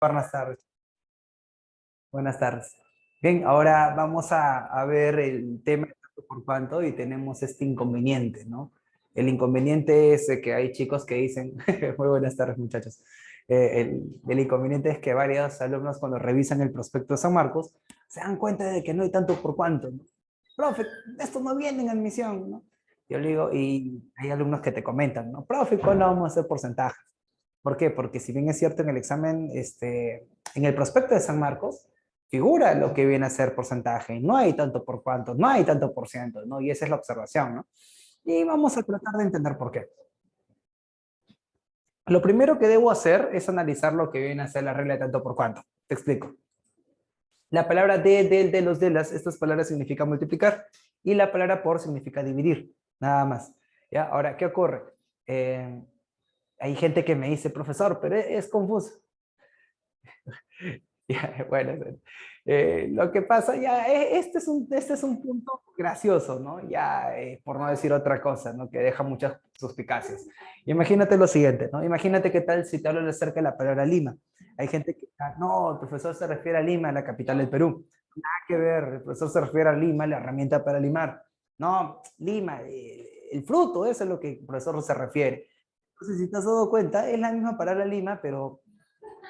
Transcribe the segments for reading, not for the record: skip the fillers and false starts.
Buenas tardes. Buenas tardes. Bien, ahora vamos a ver el tema de tanto por cuánto y tenemos este inconveniente, ¿no? El inconveniente es de que hay chicos que dicen, muy buenas tardes muchachos, el inconveniente es que varios alumnos cuando revisan el prospecto de San Marcos se dan cuenta de que no hay tanto por cuánto, ¿no? Profe, esto no viene en admisión, ¿no? Yo le digo, y hay alumnos que te comentan, ¿no? Profe, ¿cuándo vamos a hacer porcentajes? ¿Por qué? Porque si bien es cierto en el examen, en el prospecto de San Marcos, figura lo que viene a ser porcentaje. No hay tanto por cuánto, no hay tanto por ciento, ¿no? Y esa es la observación, ¿no? Y vamos a tratar de entender por qué. Lo primero que debo hacer es analizar lo que viene a ser la regla de tanto por cuánto. Te explico. La palabra de, del, de los, de las, estas palabras significan multiplicar y la palabra por significa dividir, nada más. ¿Ya? Ahora, ¿qué ocurre? Hay gente que me dice, profesor, pero es confuso. Ya, bueno, lo que pasa, ya, este es un punto gracioso, ¿no? Ya, por no decir otra cosa, ¿no? Que deja muchas suspicacias. Imagínate lo siguiente, ¿no? Imagínate qué tal si te hablo acerca de la palabra Lima. Hay gente que, no, el profesor se refiere a Lima, la capital del Perú. Nada que ver, el profesor se refiere a Lima, la herramienta para limar. No, Lima, el fruto, eso es lo que el profesor se refiere. Entonces, si te has dado cuenta, es la misma palabra Lima, pero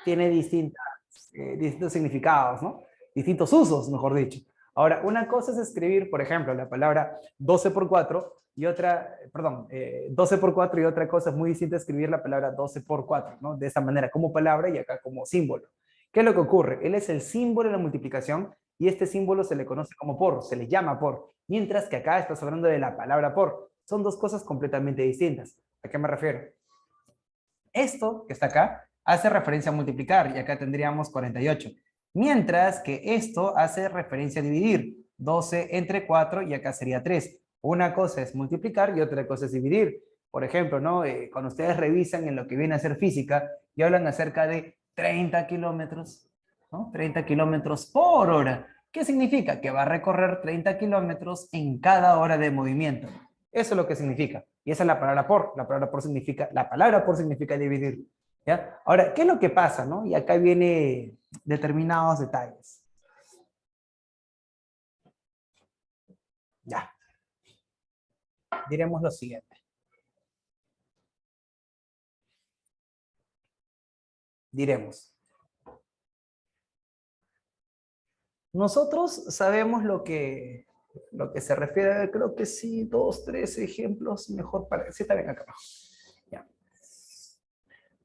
tiene distintos significados, ¿no? Distintos usos, mejor dicho. Ahora, una cosa es escribir, por ejemplo, la palabra 12 por 4 y otra, perdón, 12 por 4 y otra cosa es muy distinta escribir la palabra 12 por 4, ¿no? De esta manera, como palabra y acá como símbolo. ¿Qué es lo que ocurre? Él es el símbolo de la multiplicación y este símbolo se le conoce como por, se le llama por, mientras que acá estás hablando de la palabra por. Son dos cosas completamente distintas. ¿A qué me refiero? Esto que está acá hace referencia a multiplicar y acá tendríamos 48. Mientras que esto hace referencia a dividir. 12 entre 4 y acá sería 3. Una cosa es multiplicar y otra cosa es dividir. Por ejemplo, ¿no? Cuando ustedes revisan en lo que viene a ser física y hablan acerca de 30 kilómetros, ¿no? 30 kilómetros por hora. ¿Qué significa? Que va a recorrer 30 kilómetros en cada hora de movimiento. Eso es lo que significa. Y esa es la palabra por. La palabra por significa dividir. ¿Ya? Ahora, ¿qué es lo que pasa, no? Y acá viene determinados detalles. Ya. Diremos lo siguiente. Diremos. Nosotros sabemos lo que se refiere, creo que sí, dos, tres ejemplos, mejor para... Sí, está bien acá. Ya.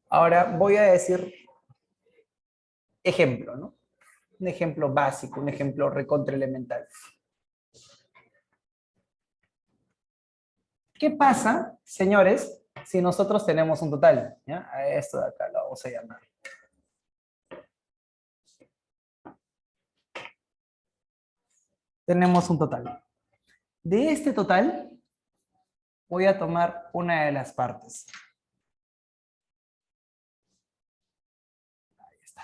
Ahora voy a decir ejemplo, ¿no? Un ejemplo básico, un ejemplo recontraelemental. ¿Qué pasa, señores, si nosotros tenemos un total? ¿Ya? A esto de acá lo vamos a llamar. Tenemos un total. De este total, voy a tomar una de las partes. Ahí está.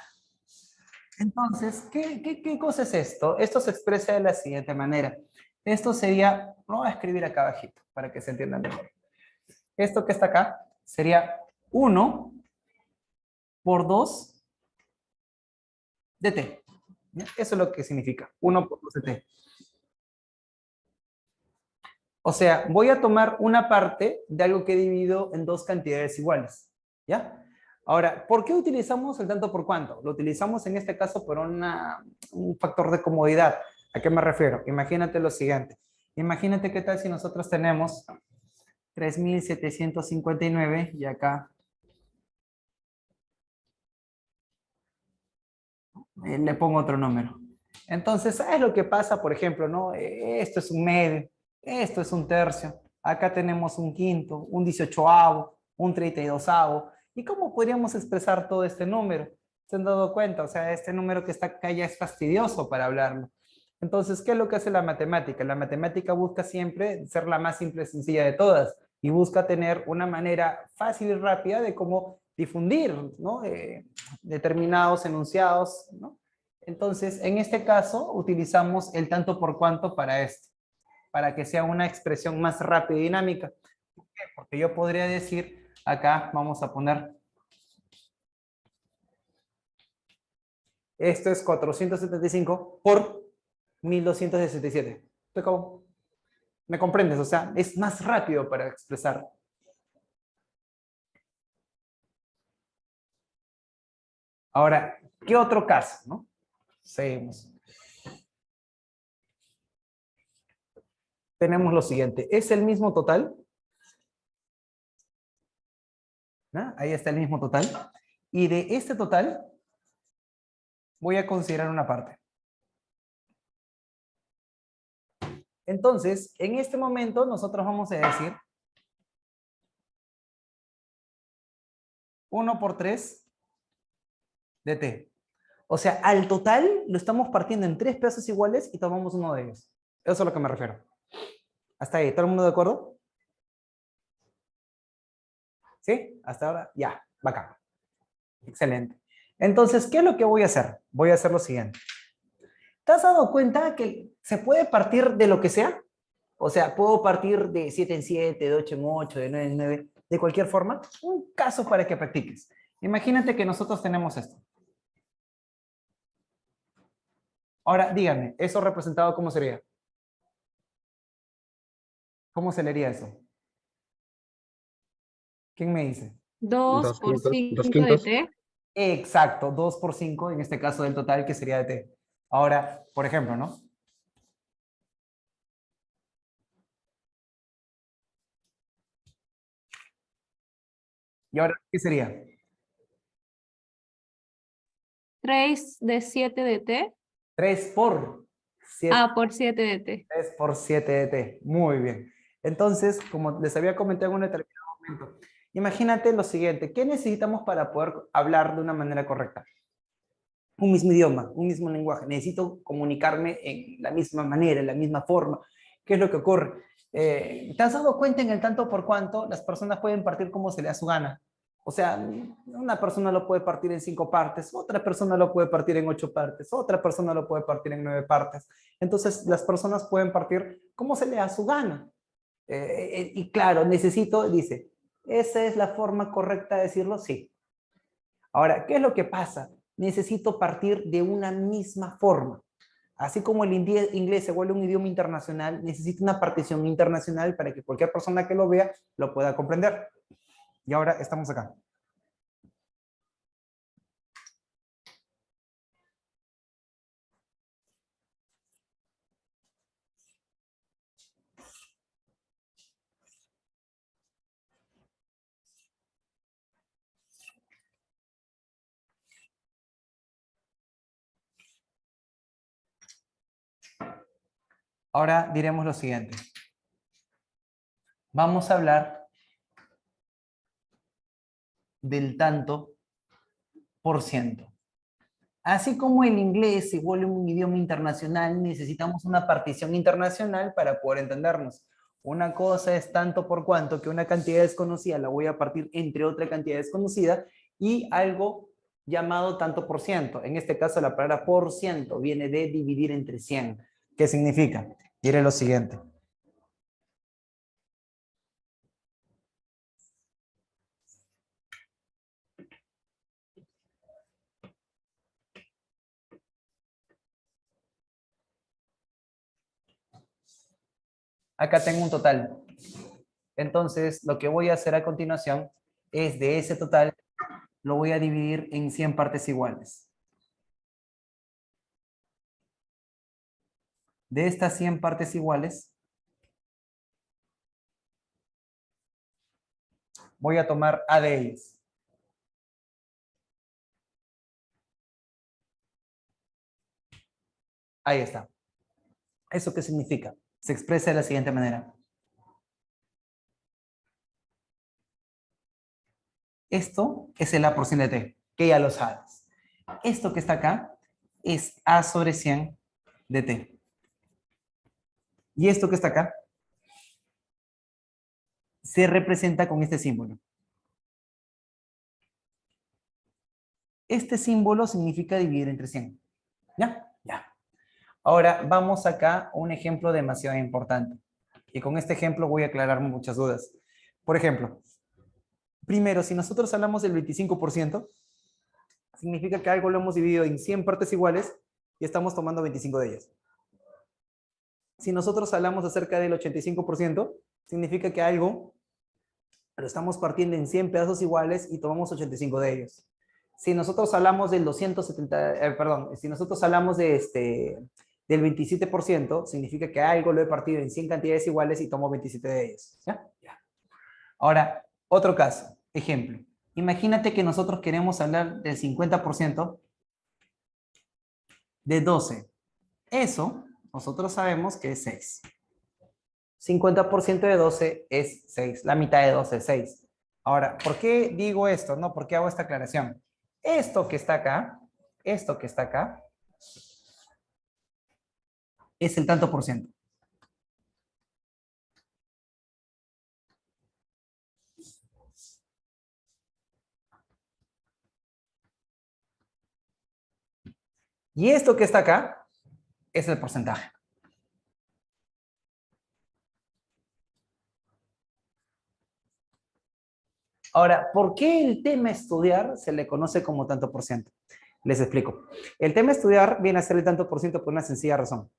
Entonces, ¿qué cosa es esto? Esto se expresa de la siguiente manera. Esto sería, lo voy a escribir acá abajito para que se entienda mejor. Esto que está acá sería 1 por 2 de t. Eso es lo que significa, 1 por 2 de t. O sea, voy a tomar una parte de algo que he dividido en dos cantidades iguales. ¿Ya? Ahora, ¿por qué utilizamos el tanto por cuánto? Lo utilizamos en este caso por un factor de comodidad. ¿A qué me refiero? Imagínate lo siguiente. Imagínate qué tal si nosotros tenemos 3759 y acá le pongo otro número. Entonces, ¿sabes lo que pasa? Por ejemplo, ¿no? Esto es un medio, esto es un tercio, acá tenemos un quinto, un 18avo, un 32avo. ¿Y cómo podríamos expresar todo este número? ¿Se han dado cuenta? O sea, este número que está acá ya es fastidioso para hablarlo. Entonces, ¿qué es lo que hace la matemática? La matemática busca siempre ser la más simple y sencilla de todas y busca tener una manera fácil y rápida de cómo difundir, ¿no? Determinados enunciados, ¿no? Entonces, en este caso, utilizamos el tanto por cuanto para esto, para que sea una expresión más rápida y dinámica. ¿Por qué? Porque yo podría decir, acá vamos a poner Esto es 475 por 1267. Se acabó. ¿Me comprendes? O sea, es más rápido para expresar. Ahora, ¿qué otro caso, no? Seguimos. Tenemos lo siguiente. Es el mismo total. ¿No? Ahí está el mismo total. Y de este total voy a considerar una parte. Entonces, en este momento nosotros vamos a decir 1 por 3 de t. O sea, al total lo estamos partiendo en 3 pedazos iguales y tomamos uno de ellos. Eso es a lo que me refiero. Hasta ahí, ¿todo el mundo de acuerdo? ¿Sí? Hasta ahora, ya, bacán. Excelente. Entonces, ¿qué es lo que voy a hacer? Voy a hacer lo siguiente. ¿Te has dado cuenta que se puede partir de lo que sea? O sea, puedo partir de 7 en 7, de 8 en 8, de 9 en 9, de cualquier forma. Un caso para que practiques. Imagínate que nosotros tenemos esto. Ahora, díganme, ¿eso representado cómo sería? ¿Cómo se leería eso? ¿Quién me dice? 2 Dos por quintos, 2 5 de quintos. t. Exacto, 2 por 5, en este caso del total, que sería de t. Ahora, por ejemplo, ¿no? ¿Y ahora qué sería? 3 de 7 de t. 3 por 7, Por 7 de t. 3 por 7 de t. Muy bien. Entonces, como les había comentado en un determinado momento, imagínate lo siguiente. ¿Qué necesitamos para poder hablar de una manera correcta? Un mismo idioma, un mismo lenguaje. Necesito comunicarme en la misma manera, en la misma forma. ¿Qué es lo que ocurre? ¿Te has dado cuenta en el tanto por cuanto las personas pueden partir como se le da su gana? O sea, una persona lo puede partir en 5 partes, otra persona lo puede partir en 8 partes, otra persona lo puede partir en 9 partes. Entonces, las personas pueden partir como se le da su gana. Y claro, necesito, dice, ¿esa es la forma correcta de decirlo? Sí. Ahora, ¿qué es lo que pasa? Necesito partir de una misma forma. Así como el inglés se vuelve un idioma internacional, necesita una partición internacional para que cualquier persona que lo vea lo pueda comprender. Y ahora estamos acá. Ahora diremos lo siguiente. Vamos a hablar del tanto por ciento. Así como el inglés se vuelve un idioma internacional, necesitamos una partición internacional para poder entendernos. Una cosa es tanto por cuanto que una cantidad desconocida la voy a partir entre otra cantidad desconocida y algo llamado tanto por ciento. En este caso la palabra por ciento viene de dividir entre 100. ¿Qué significa? Diré lo siguiente. Acá tengo un total. Entonces, lo que voy a hacer a continuación es de ese total, lo voy a dividir en 100 partes iguales. De estas 100 partes iguales, voy a tomar A de ellas. Ahí está. ¿Eso qué significa? Se expresa de la siguiente manera. Esto es el A por 100 de T, que ya lo sabes. Esto que está acá es A sobre 100 de T. Y esto que está acá se representa con este símbolo. Este símbolo significa dividir entre 100. ¿Ya? Ya. Ahora vamos acá a un ejemplo demasiado importante. Y con este ejemplo voy a aclarar muchas dudas. Por ejemplo, primero, si nosotros hablamos del 25%, significa que algo lo hemos dividido en 100 partes iguales y estamos tomando 25 de ellas. Si nosotros hablamos acerca del 85%, significa que algo lo estamos partiendo en 100 pedazos iguales y tomamos 85 de ellos. Si nosotros hablamos del 270, perdón, si nosotros hablamos del 27%, significa que algo lo he partido en 100 cantidades iguales y tomo 27 de ellos. ¿Ya? Ya. Ahora, otro caso, ejemplo. Imagínate que nosotros queremos hablar del 50% de 12. Eso, nosotros sabemos que es 6. 50% de 12 es 6. La mitad de 12 es 6. Ahora, ¿por qué digo esto? ¿No? ¿Por qué hago esta aclaración? Esto que está acá, es el tanto por ciento. Y esto que está acá es el porcentaje. Ahora, ¿por qué el tema estudiar se le conoce como tanto por ciento? Les explico. El tema estudiar viene a ser el tanto por ciento por una sencilla razón.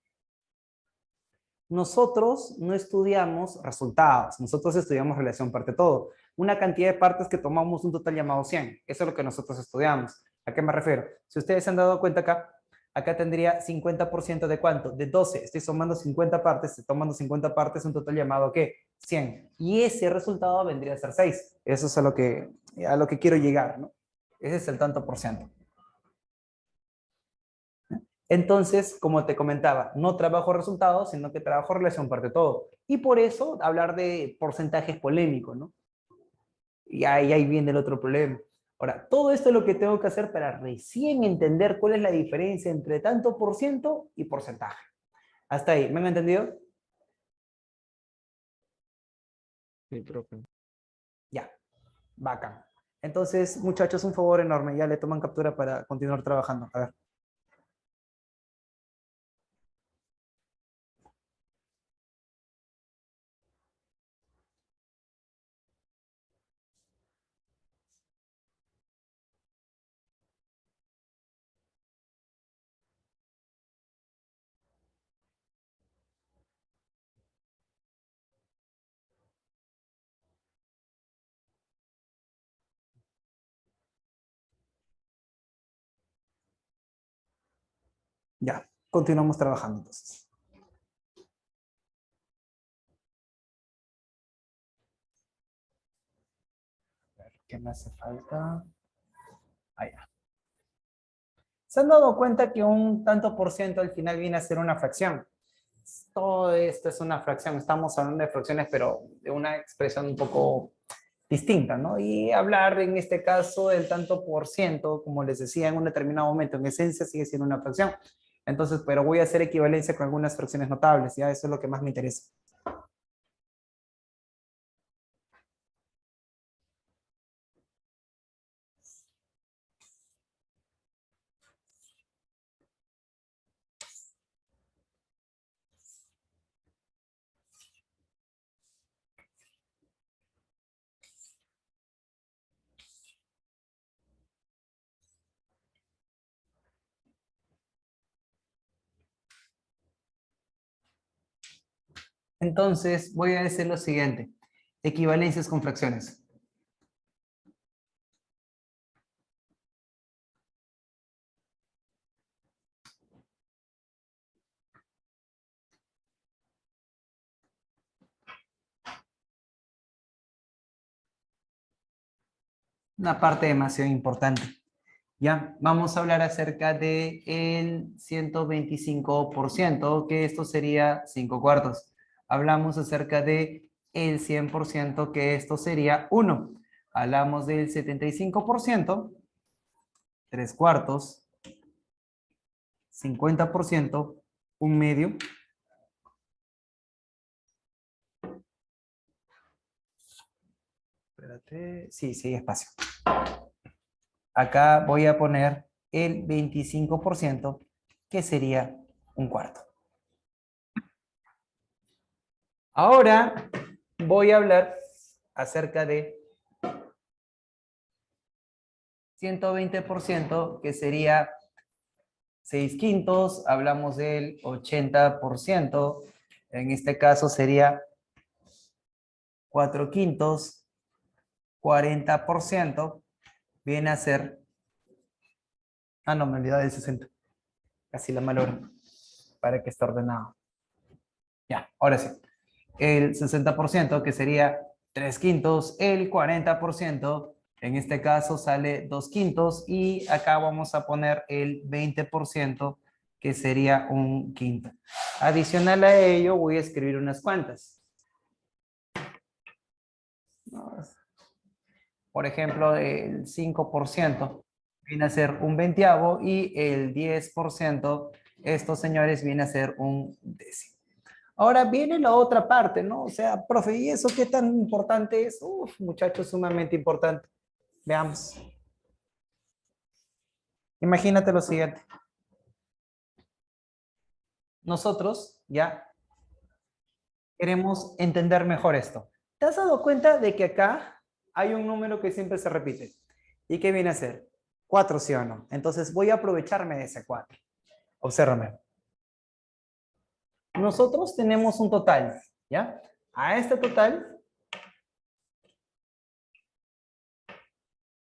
Nosotros no estudiamos resultados, nosotros estudiamos relación parte-todo. Una cantidad de partes que tomamos un total llamado 100. Eso es lo que nosotros estudiamos. ¿A qué me refiero? Si ustedes se han dado cuenta acá tendría 50% de ¿cuánto? De 12. Estoy sumando 50 partes, estoy tomando 50 partes, un total llamado ¿qué? 100. Y ese resultado vendría a ser 6. Eso es a lo que quiero llegar, ¿no? Ese es el tanto por ciento. Entonces, como te comentaba, no trabajo resultados, sino que trabajo relación parte-todo. Y por eso hablar de porcentajes polémicos, ¿no? Y ahí viene el otro problema. Ahora, todo esto es lo que tengo que hacer para recién entender cuál es la diferencia entre tanto por ciento y porcentaje. Hasta ahí, ¿me han entendido? Sí, profe. Ya, bacán. Entonces, muchachos, un favor enorme, ya le toman captura para continuar trabajando. A ver. Ya, continuamos trabajando entonces. A ver, ¿qué me hace falta? Allá. ¿Se han dado cuenta que un tanto por ciento al final viene a ser una fracción? Todo esto es una fracción. Estamos hablando de fracciones, pero de una expresión un poco distinta, ¿no? Y hablar en este caso del tanto por ciento, como les decía en un determinado momento, en esencia sigue siendo una fracción. Entonces, pero voy a hacer equivalencia con algunas fracciones notables, ¿ya? Eso es lo que más me interesa. Entonces, voy a decir lo siguiente. Equivalencias con fracciones. Una parte demasiado importante. Ya, vamos a hablar acerca del 125%, que esto sería 5 cuartos. Hablamos acerca de el 100%, que esto sería 1. Hablamos del 75%, 3 cuartos, 50%, 1 medio. Espérate, sí, sí, espacio. Acá voy a poner el 25%, que sería 1 cuarto. Ahora voy a hablar acerca de 120%, que sería 6 quintos, hablamos del 80%, en este caso sería 4 quintos, 40%, viene a ser, no, me olvidé del 60, casi la malogro, para que esté ordenado. Ya, ahora sí. El 60%, que sería 3 quintos, el 40%, en este caso sale 2 quintos, y acá vamos a poner el 20%, que sería 1 quinto. Adicional a ello, voy a escribir unas cuantas. Por ejemplo, el 5% viene a ser 1/20, y el 10%, estos señores, viene a ser 1/10. Ahora viene la otra parte, ¿no? O sea, profe, ¿y eso qué tan importante es? Uf, muchachos, sumamente importante. Veamos. Imagínate lo siguiente. Nosotros ya queremos entender mejor esto. ¿Te has dado cuenta de que acá hay un número que siempre se repite? ¿Y qué viene a ser? 4, ¿sí o no? Entonces voy a aprovecharme de ese 4. Obsérvame. Nosotros tenemos un total, ¿ya? A este total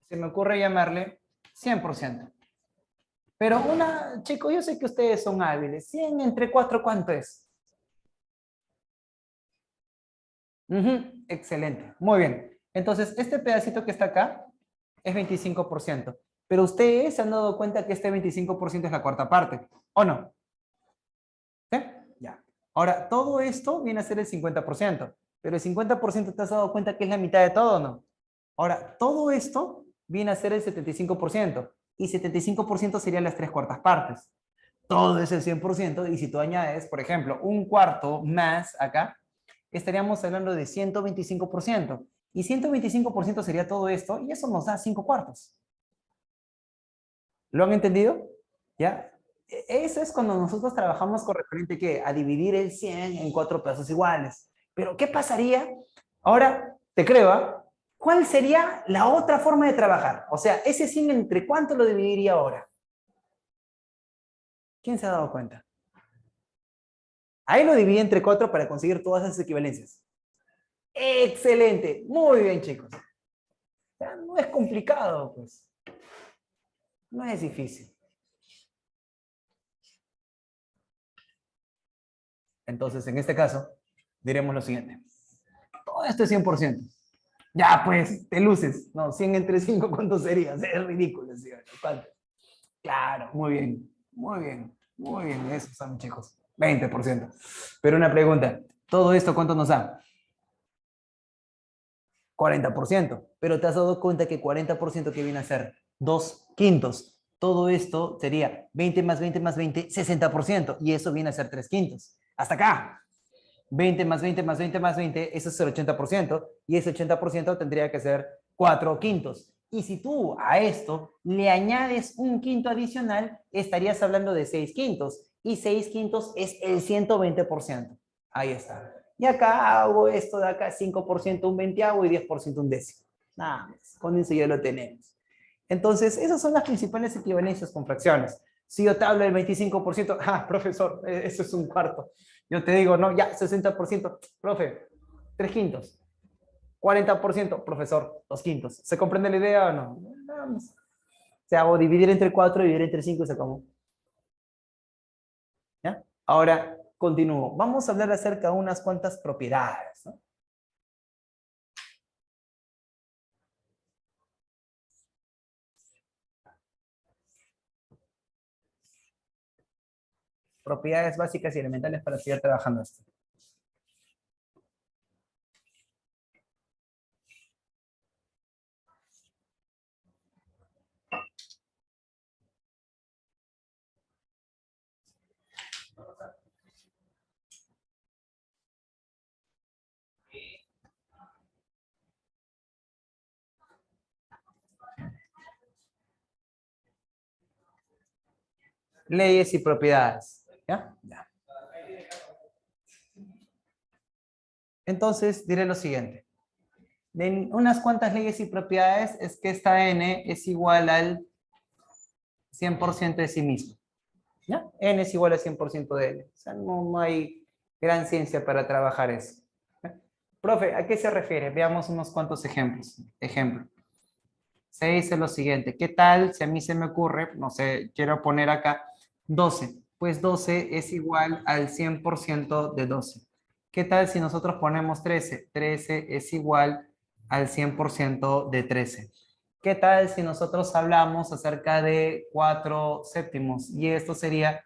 se me ocurre llamarle 100%. Pero chicos, yo sé que ustedes son hábiles. 100 entre 4, ¿cuánto es? Excelente, muy bien. Entonces, este pedacito que está acá es 25%. Pero ustedes se han dado cuenta que este 25% es la cuarta parte, ¿o no? ¿Sí? Ya. Ahora, todo esto viene a ser el 50%. Pero el 50% te has dado cuenta que es la mitad de todo, ¿o no? Ahora, todo esto viene a ser el 75%. Y 75% serían las 3/4 partes. Todo es el 100%. Y si tú añades, por ejemplo, un cuarto más acá, estaríamos hablando de 125%. Y 125% sería todo esto, y eso nos da 5/4. ¿Lo han entendido? ¿Ya? Eso es cuando nosotros trabajamos con referente ¿qué? A dividir el 100 en 4 pedazos iguales. Pero ¿qué pasaría? Ahora, te creo, ¿ah? ¿Cuál sería la otra forma de trabajar? O sea, ese 100, ¿entre cuánto lo dividiría ahora? ¿Quién se ha dado cuenta? Ahí lo dividí entre 4 para conseguir todas esas equivalencias. Excelente. Muy bien, chicos. Ya no es complicado, pues. No es difícil. Entonces, en este caso, diremos lo siguiente. Todo esto es 100%. Ya, pues, te luces. No, 100 entre 5, ¿cuánto sería? Es ridículo, ¿sí? ¿Cuánto? Claro, muy bien. Muy bien. Muy bien. Esos son, chicos. 20%. Pero una pregunta. ¿Todo esto cuánto nos da? 40%. Pero te has dado cuenta que 40% que viene a ser 2 quintos. Todo esto sería 20 más 20 más 20, 60%. Y eso viene a ser 3 quintos. Hasta acá. 20 más 20 más 20 más 20, eso es el 80%. Y ese 80% tendría que ser 4 quintos. Y si tú a esto le añades un quinto adicional, estarías hablando de 6 quintos. Y 6 quintos es el 120%. Ahí está. Y acá hago esto de acá, 5% un veinteavo y 10% un décimo. Nada más, con eso ya lo tenemos. Entonces, esas son las principales equivalencias con fracciones. Si yo te hablo del 25%, profesor, eso es un cuarto. Yo te digo, no, ya, 60%, profe, 3 quintos. 40%, profesor, 2 quintos. ¿Se comprende la idea o no? Nada más. O sea, o dividir entre 4, dividir entre 5 y se acabó. ¿Ya? Ahora, continúo. Vamos a hablar acerca de unas cuantas propiedades, ¿no? Propiedades básicas y elementales para seguir trabajando esto. Leyes y propiedades. ¿Ya? Ya. Entonces, diré lo siguiente. de unas cuantas leyes y propiedades es que esta n es igual al 100% de sí mismo. ¿Ya? N es igual a 100% de N. O sea, no hay gran ciencia para trabajar eso. ¿Ya? Profe, ¿a qué se refiere? Veamos unos cuantos ejemplos. Ejemplo. Se dice lo siguiente. ¿Qué tal si a mí se me ocurre, no sé, quiero poner acá 12? Pues 12 es igual al 100% de 12. ¿Qué tal si nosotros ponemos 13? 13 es igual al 100% de 13. ¿Qué tal si nosotros hablamos acerca de 4 séptimos? Y esto sería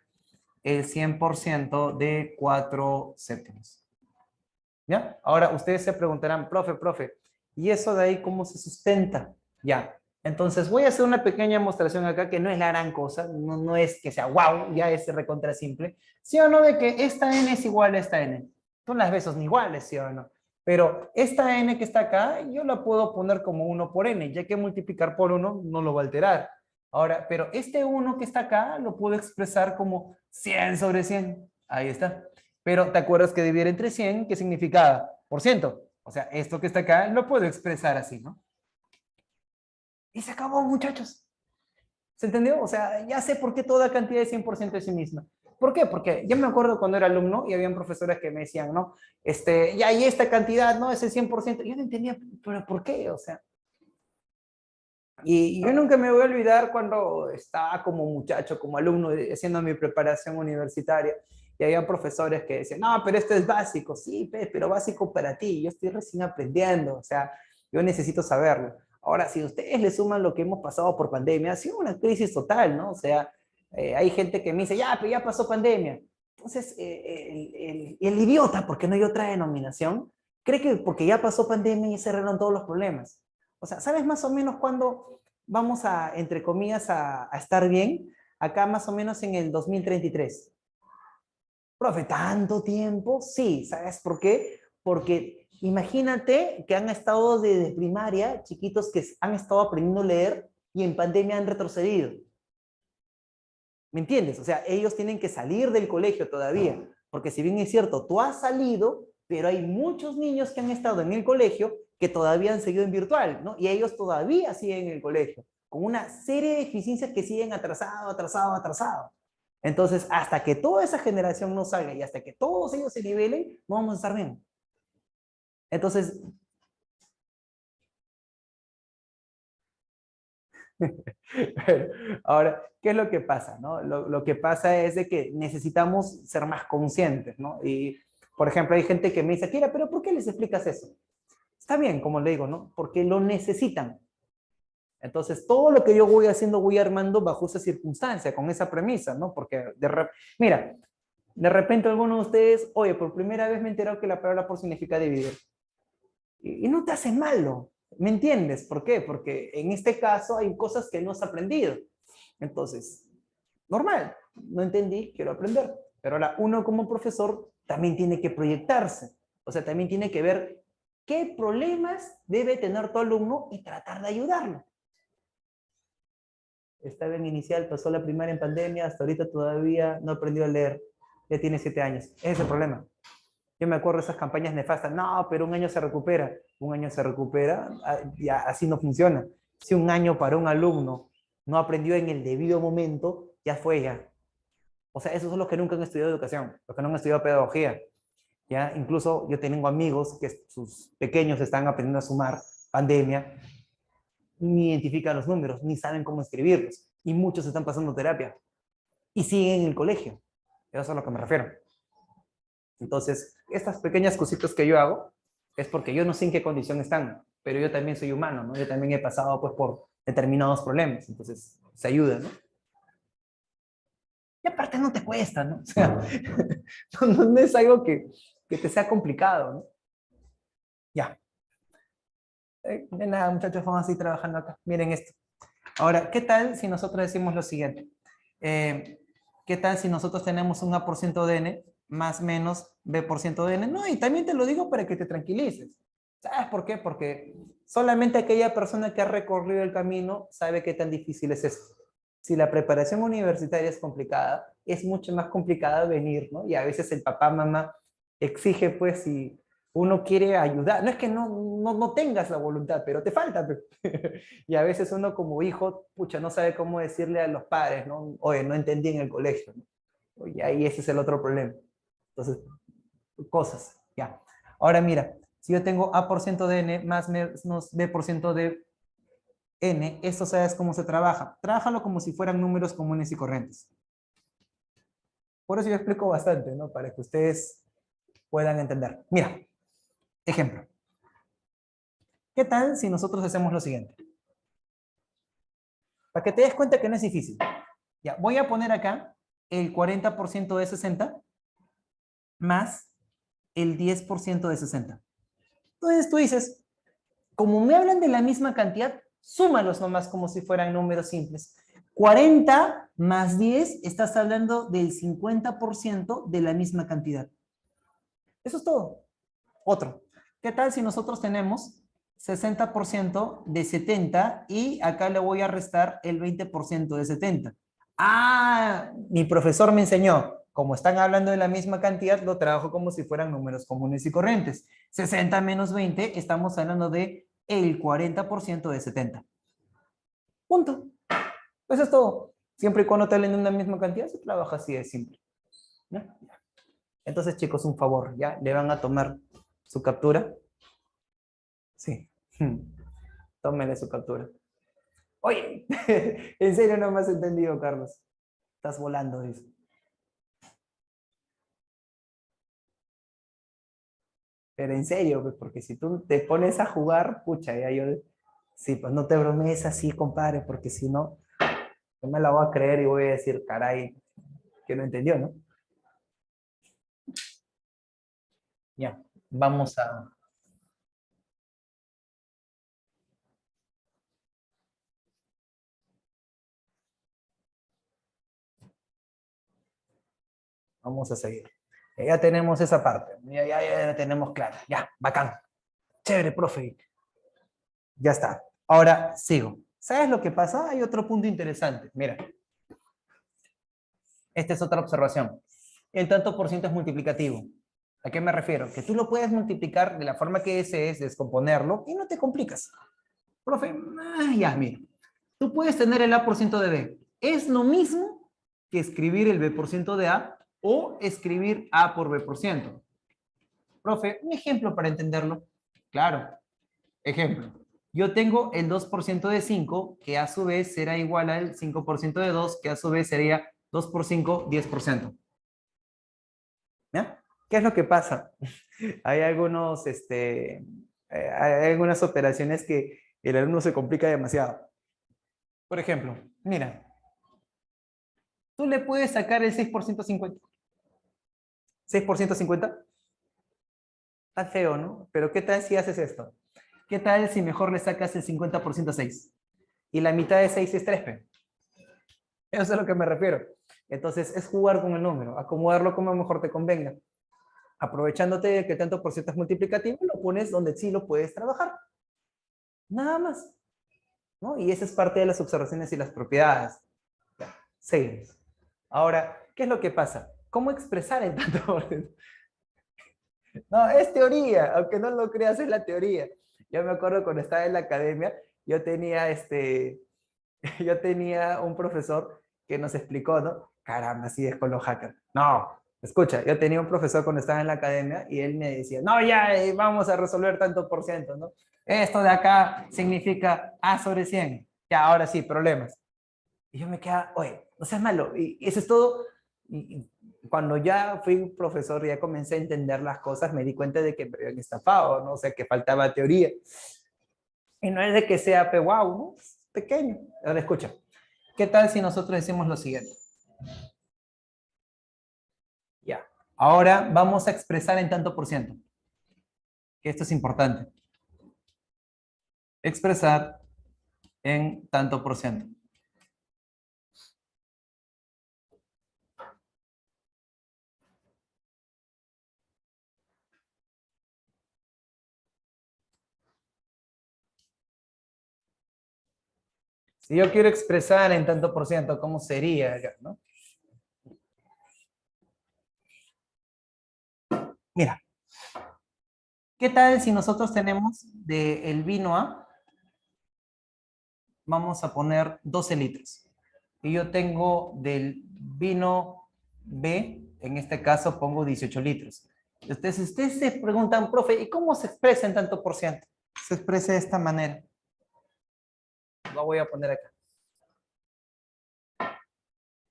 el 100% de 4 séptimos. ¿Ya? Ahora ustedes se preguntarán, profe, ¿y eso de ahí cómo se sustenta? Ya. Entonces voy a hacer una pequeña demostración acá que no es la gran cosa, no es que sea wow, ya es recontra simple. ¿Sí o no de que esta n es igual a esta n? Son las veces son iguales, ¿sí o no? Pero esta n que está acá, yo la puedo poner como 1 por n, ya que multiplicar por 1 no lo va a alterar. Ahora, pero este 1 que está acá lo puedo expresar como 100 sobre 100. Ahí está. Pero ¿te acuerdas que dividir entre 100, qué significaba? Por ciento. O sea, esto que está acá lo puedo expresar así, ¿no? Y se acabó, muchachos. ¿Se entendió? O sea, ya sé por qué toda cantidad es 100% de sí misma. ¿Por qué? Porque yo me acuerdo cuando era alumno y habían profesores que me decían, ¿no? Ya, y esta cantidad, ¿no? Es el 100%. Yo no entendía, ¿pero por qué? O sea, y yo nunca me voy a olvidar cuando estaba como muchacho, como alumno, haciendo mi preparación universitaria, y había profesores que decían, no, pero esto es básico, sí, pero básico para ti, yo estoy recién aprendiendo, o sea, yo necesito saberlo. Ahora, si ustedes le suman lo que hemos pasado por pandemia, ha sido una crisis total, ¿no? O sea, hay gente que me dice, ya, pero ya pasó pandemia. Entonces, el idiota, porque no hay otra denominación, cree que porque ya pasó pandemia y se arreglan todos los problemas. O sea, ¿sabes más o menos cuándo vamos a, entre comillas, a estar bien? Acá más o menos en el 2033. Profe, ¿tanto tiempo? Sí, ¿sabes por qué? Porque imagínate que han estado desde primaria, chiquitos que han estado aprendiendo a leer y en pandemia han retrocedido. ¿Me entiendes? O sea, ellos tienen que salir del colegio todavía, porque si bien es cierto, tú has salido, pero hay muchos niños que han estado en el colegio que todavía han seguido en virtual, ¿no? Y ellos todavía siguen en el colegio, con una serie de deficiencias que siguen atrasado. Entonces, hasta que toda esa generación no salga y hasta que todos ellos se nivelen, no vamos a estar bien. Entonces, ahora, ¿qué es lo que pasa? ¿No? Lo que pasa es de que necesitamos ser más conscientes, ¿no? Y, por ejemplo, hay gente que me dice, Kira, pero ¿por qué les explicas eso? Está bien, como le digo, ¿no? Porque lo necesitan. Entonces, todo lo que yo voy haciendo, voy armando bajo esa circunstancia, con esa premisa, ¿no? Porque, mira, de repente alguno de ustedes, oye, por primera vez me he enterado que la palabra por significa dividir. Y no te hace malo, ¿me entiendes? ¿Por qué? Porque en este caso hay cosas que no has aprendido. Entonces, normal, no entendí, quiero aprender. Pero ahora uno como profesor también tiene que proyectarse. O sea, también tiene que ver qué problemas debe tener tu alumno y tratar de ayudarlo. Estaba en inicial, pasó la primaria en pandemia, hasta ahorita todavía no aprendió a leer. Ya tiene 7 años. Ese es el problema. Yo me acuerdo de esas campañas nefastas. No, pero un año se recupera. Un año se recupera. Ya, así no funciona. Si un año para un alumno no aprendió en el debido momento, ya fue ya. O sea, esos son los que nunca han estudiado educación, los que no han estudiado pedagogía. ¿Ya? Incluso yo tengo amigos que sus pequeños están aprendiendo a sumar, pandemia, ni identifican los números, ni saben cómo escribirlos. Y muchos están pasando terapia. Y siguen en el colegio. Eso es a lo que me refiero. Entonces, estas pequeñas cositas que yo hago es porque yo no sé en qué condición están, pero yo también soy humano, ¿no? Yo también he pasado pues por determinados problemas, entonces se ayuda, ¿no? Y aparte no te cuesta, ¿no? O sea, no es algo que te sea complicado, ¿no? Ya. De nada, muchachos, vamos a seguir trabajando acá. Miren esto. Ahora, ¿qué tal si nosotros decimos lo siguiente? ¿Qué tal si nosotros tenemos un A% de n más menos B% de n? No, y también te lo digo para que te tranquilices. ¿Sabes por qué? Porque solamente aquella persona que ha recorrido el camino sabe qué tan difícil es esto. Si la preparación universitaria es complicada, es mucho más complicada venir, ¿no? Y a veces el papá, mamá exige, pues, y uno quiere ayudar. No es que no tengas la voluntad, pero te falta. Y a veces uno como hijo, pucha, no sabe cómo decirle a los padres, ¿no? Oye, no entendí en el colegio, ¿no? Y ahí ese es el otro problema. Entonces, cosas, ya. Ahora mira, si yo tengo A por ciento de N más menos B por ciento de N, esto sabes cómo se trabaja. Trábajalo como si fueran números comunes y corrientes. Por eso yo explico bastante, ¿no? Para que ustedes puedan entender. Mira, ejemplo. ¿Qué tal si nosotros hacemos lo siguiente? Para que te des cuenta que no es difícil. Ya, voy a poner acá el 40% de 60 más el 10% de 60. Entonces tú dices, como me hablan de la misma cantidad, súmalos nomás como si fueran números simples. 40 más 10, estás hablando del 50% de la misma cantidad. Eso es todo. Otro. ¿Qué tal si nosotros tenemos 60% de 70 y acá le voy a restar el 20% de 70? Ah, mi profesor me enseñó, como están hablando de la misma cantidad, lo trabajo como si fueran números comunes y corrientes. 60 menos 20, estamos hablando de el 40% de 70. Punto. Eso es todo. Siempre y cuando te hablen de una misma cantidad, se trabaja así de simple. ¿No? Entonces, chicos, un favor, ¿ya? Le van a tomar su captura. Sí. Tómenle su captura. Oye, en serio no me has entendido, Carlos. Estás volando, dice. Pero en serio, pues, porque si tú te pones a jugar, pucha, ya yo... Sí, pues no te bromees así, compadre, porque si no, yo me la voy a creer y voy a decir, caray, que no entendió, ¿no? Ya, vamos a... Vamos a seguir. Ya tenemos esa parte, ya la tenemos clara. Ya, bacán. Chévere, profe. Ya está. Ahora sigo. ¿Sabes lo que pasa? Hay otro punto interesante. Mira, esta es otra observación. El tanto por ciento es multiplicativo. ¿A qué me refiero? Que tú lo puedes multiplicar de la forma que desees, descomponerlo, y no te complicas. Profe, ya, mira. Tú puedes tener el A por ciento de B. Es lo mismo que escribir el B por ciento de A o escribir A por B por ciento. Profe, un ejemplo para entenderlo. Claro, ejemplo. Yo tengo el 2% de 5, que a su vez será igual al 5% de 2, que a su vez sería 2 por 5, 10%. ¿Ya? ¿Qué es lo que pasa? Hay hay algunas operaciones que el alumno se complica demasiado. Por ejemplo, mira, tú le puedes sacar el 6% 50. 6% 50. Está feo, ¿no? Pero ¿qué tal si haces esto? ¿Qué tal si mejor le sacas el 50% a 6? Y la mitad de 6 es 3, pe. Eso es a lo que me refiero. Entonces, es jugar con el número, acomodarlo como mejor te convenga. Aprovechándote de que tanto por ciento es multiplicativo, lo pones donde sí lo puedes trabajar. Nada más. ¿No? Y esa es parte de las observaciones y las propiedades. Ya, seguimos. Ahora, ¿qué es lo que pasa? ¿Cómo expresar el tanto por ciento? No, es teoría, aunque no lo creas, es la teoría. Yo me acuerdo cuando estaba en la academia, yo tenía, yo tenía un profesor que nos explicó, ¿no? Caramba, así es con los hackers. No, escucha, yo tenía un profesor cuando estaba en la academia y él me decía, no, ya, vamos a resolver tanto por ciento, ¿no? Esto de acá significa A sobre 100. Ya, ahora sí, problemas. Y yo me quedaba, oye, no seas malo. Y eso es todo. Y cuando ya fui profesor, ya comencé a entender las cosas, me di cuenta de que me habían estafado, ¿no? O sea, que faltaba teoría. Y no es de que sea wow, ¿no? Es pequeño. Ahora escucha, ¿qué tal si nosotros decimos lo siguiente? Ya. Ahora vamos a expresar en tanto por ciento. Que esto es importante. Expresar en tanto por ciento. Si yo quiero expresar en tanto por ciento, ¿cómo sería? ¿No? Mira, ¿Qué tal si nosotros tenemos del vino A, vamos a poner 12 litros? Y yo tengo del vino B, en este caso pongo 18 litros. Entonces, ustedes se preguntan, profe, ¿y cómo se expresa en tanto por ciento? Se expresa de esta manera. Lo voy a poner acá.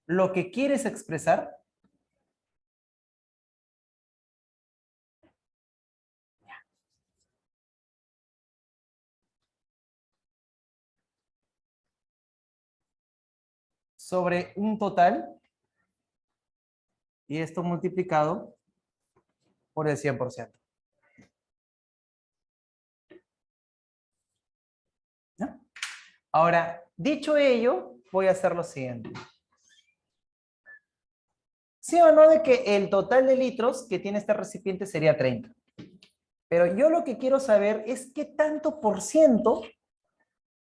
Lo que quieres expresar sobre un total y esto multiplicado por el 100%. ¿No? Ahora, dicho ello, voy a hacer lo siguiente. ¿Sí o no de que el total de litros que tiene este recipiente sería 30? Pero yo lo que quiero saber es qué tanto por ciento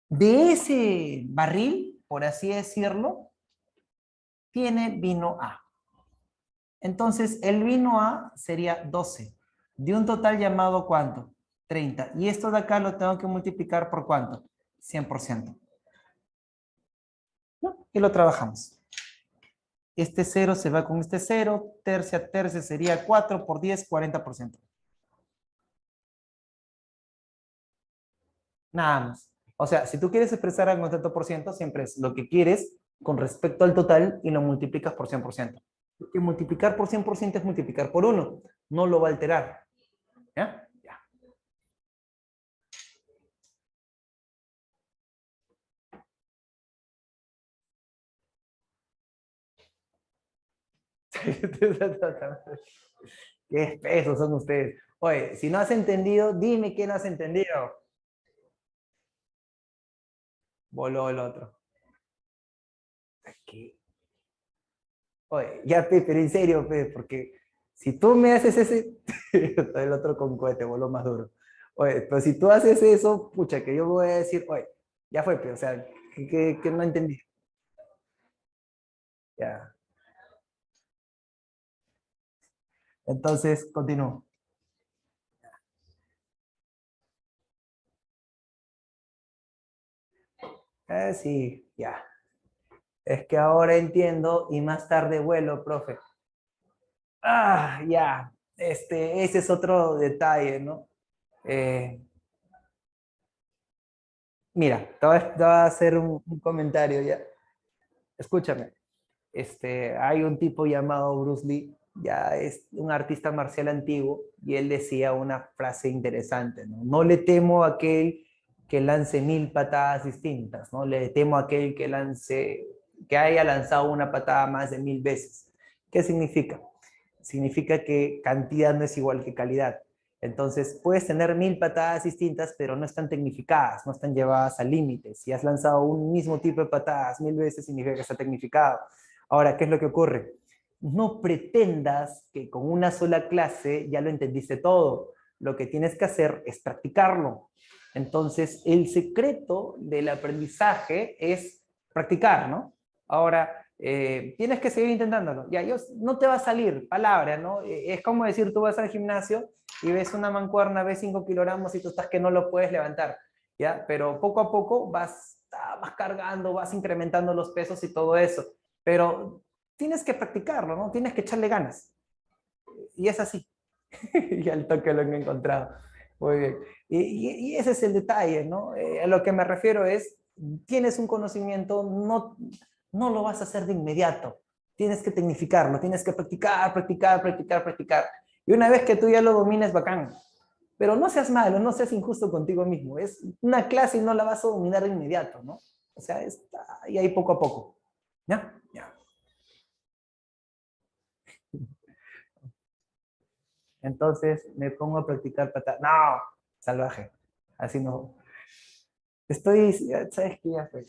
de ese barril, por así decirlo, tiene vino A. Entonces, el vino A sería 12. De un total llamado, ¿cuánto? 30. Y esto de acá lo tengo que multiplicar por ¿cuánto? 100%. ¿No? Y lo trabajamos. Este 0 se va con este 0. Tercia, tercia sería 4 por 10, 40%. Nada más. O sea, si tú quieres expresar algo en tanto por ciento, siempre es lo que quieres con respecto al total y lo multiplicas por 100%. Porque multiplicar por 100% es multiplicar por 1. No lo va a alterar. ¿Ya? Ya. Qué espesos son ustedes. Oye, si no has entendido, dime qué no has entendido. Voló el otro. Aquí. Oye, ya, pe, pero en serio, pe, porque si tú me haces ese, el otro con cohete, voló más duro. Oye, pero si tú haces eso, pucha, que yo voy a decir, oye, ya fue, pe, o sea, que no entendí. Ya. Entonces, continúo. Sí, ya. Es que ahora entiendo y más tarde vuelo, profe. Ah, ya. Ese es otro detalle, ¿no? Eh, Mira, te voy a hacer un comentario ya. Escúchame. Hay un tipo llamado Bruce Lee, ya es un artista marcial antiguo, y él decía una frase interesante, ¿no? No le temo a aquel que lance 1000 patadas distintas, ¿no? Le temo a aquel que haya lanzado una patada más de 1000 veces. ¿Qué significa? Significa que cantidad no es igual que calidad. Entonces, puedes tener 1000 patadas distintas, pero no están tecnificadas, no están llevadas al límite. Si has lanzado un mismo tipo de patadas 1000 veces, significa que está tecnificado. Ahora, ¿qué es lo que ocurre? No pretendas que con una sola clase ya lo entendiste todo. Lo que tienes que hacer es practicarlo. Entonces, el secreto del aprendizaje es practicar, ¿no? Ahora, tienes que seguir intentándolo. Ya, no te va a salir, palabra, ¿no? Es como decir, tú vas al gimnasio y ves una mancuerna, ves 5 kilogramos y tú estás que no lo puedes levantar, ¿ya? Pero poco a poco vas cargando, vas incrementando los pesos y todo eso. Pero tienes que practicarlo, ¿no? Tienes que echarle ganas. Y es así. Y al toque lo he encontrado. Muy bien. Y ese es el detalle, ¿no? A lo que me refiero es, tienes un conocimiento, no lo vas a hacer de inmediato. Tienes que tecnificarlo, tienes que practicar, practicar, practicar, practicar. Y una vez que tú ya lo domines, bacán. Pero no seas malo, no seas injusto contigo mismo. Es una clase y no la vas a dominar de inmediato, ¿no? O sea, está y ahí poco a poco. ¿Ya? Ya. Entonces me pongo a practicar patada. No, salvaje. Así no. ¿Sabes qué? Ya fue.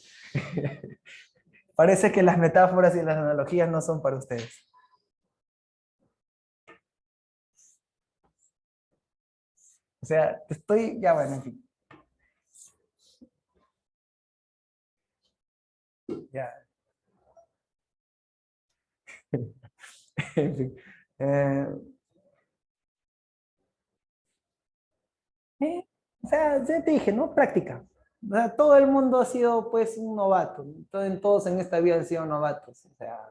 Parece que las metáforas y las analogías no son para ustedes. O sea, ya bueno, en fin. Ya. En fin. Eh, O sea, ya te dije, ¿no? Práctica. O sea, todo el mundo ha sido, pues, un novato. Todos en esta vida han sido novatos. O sea,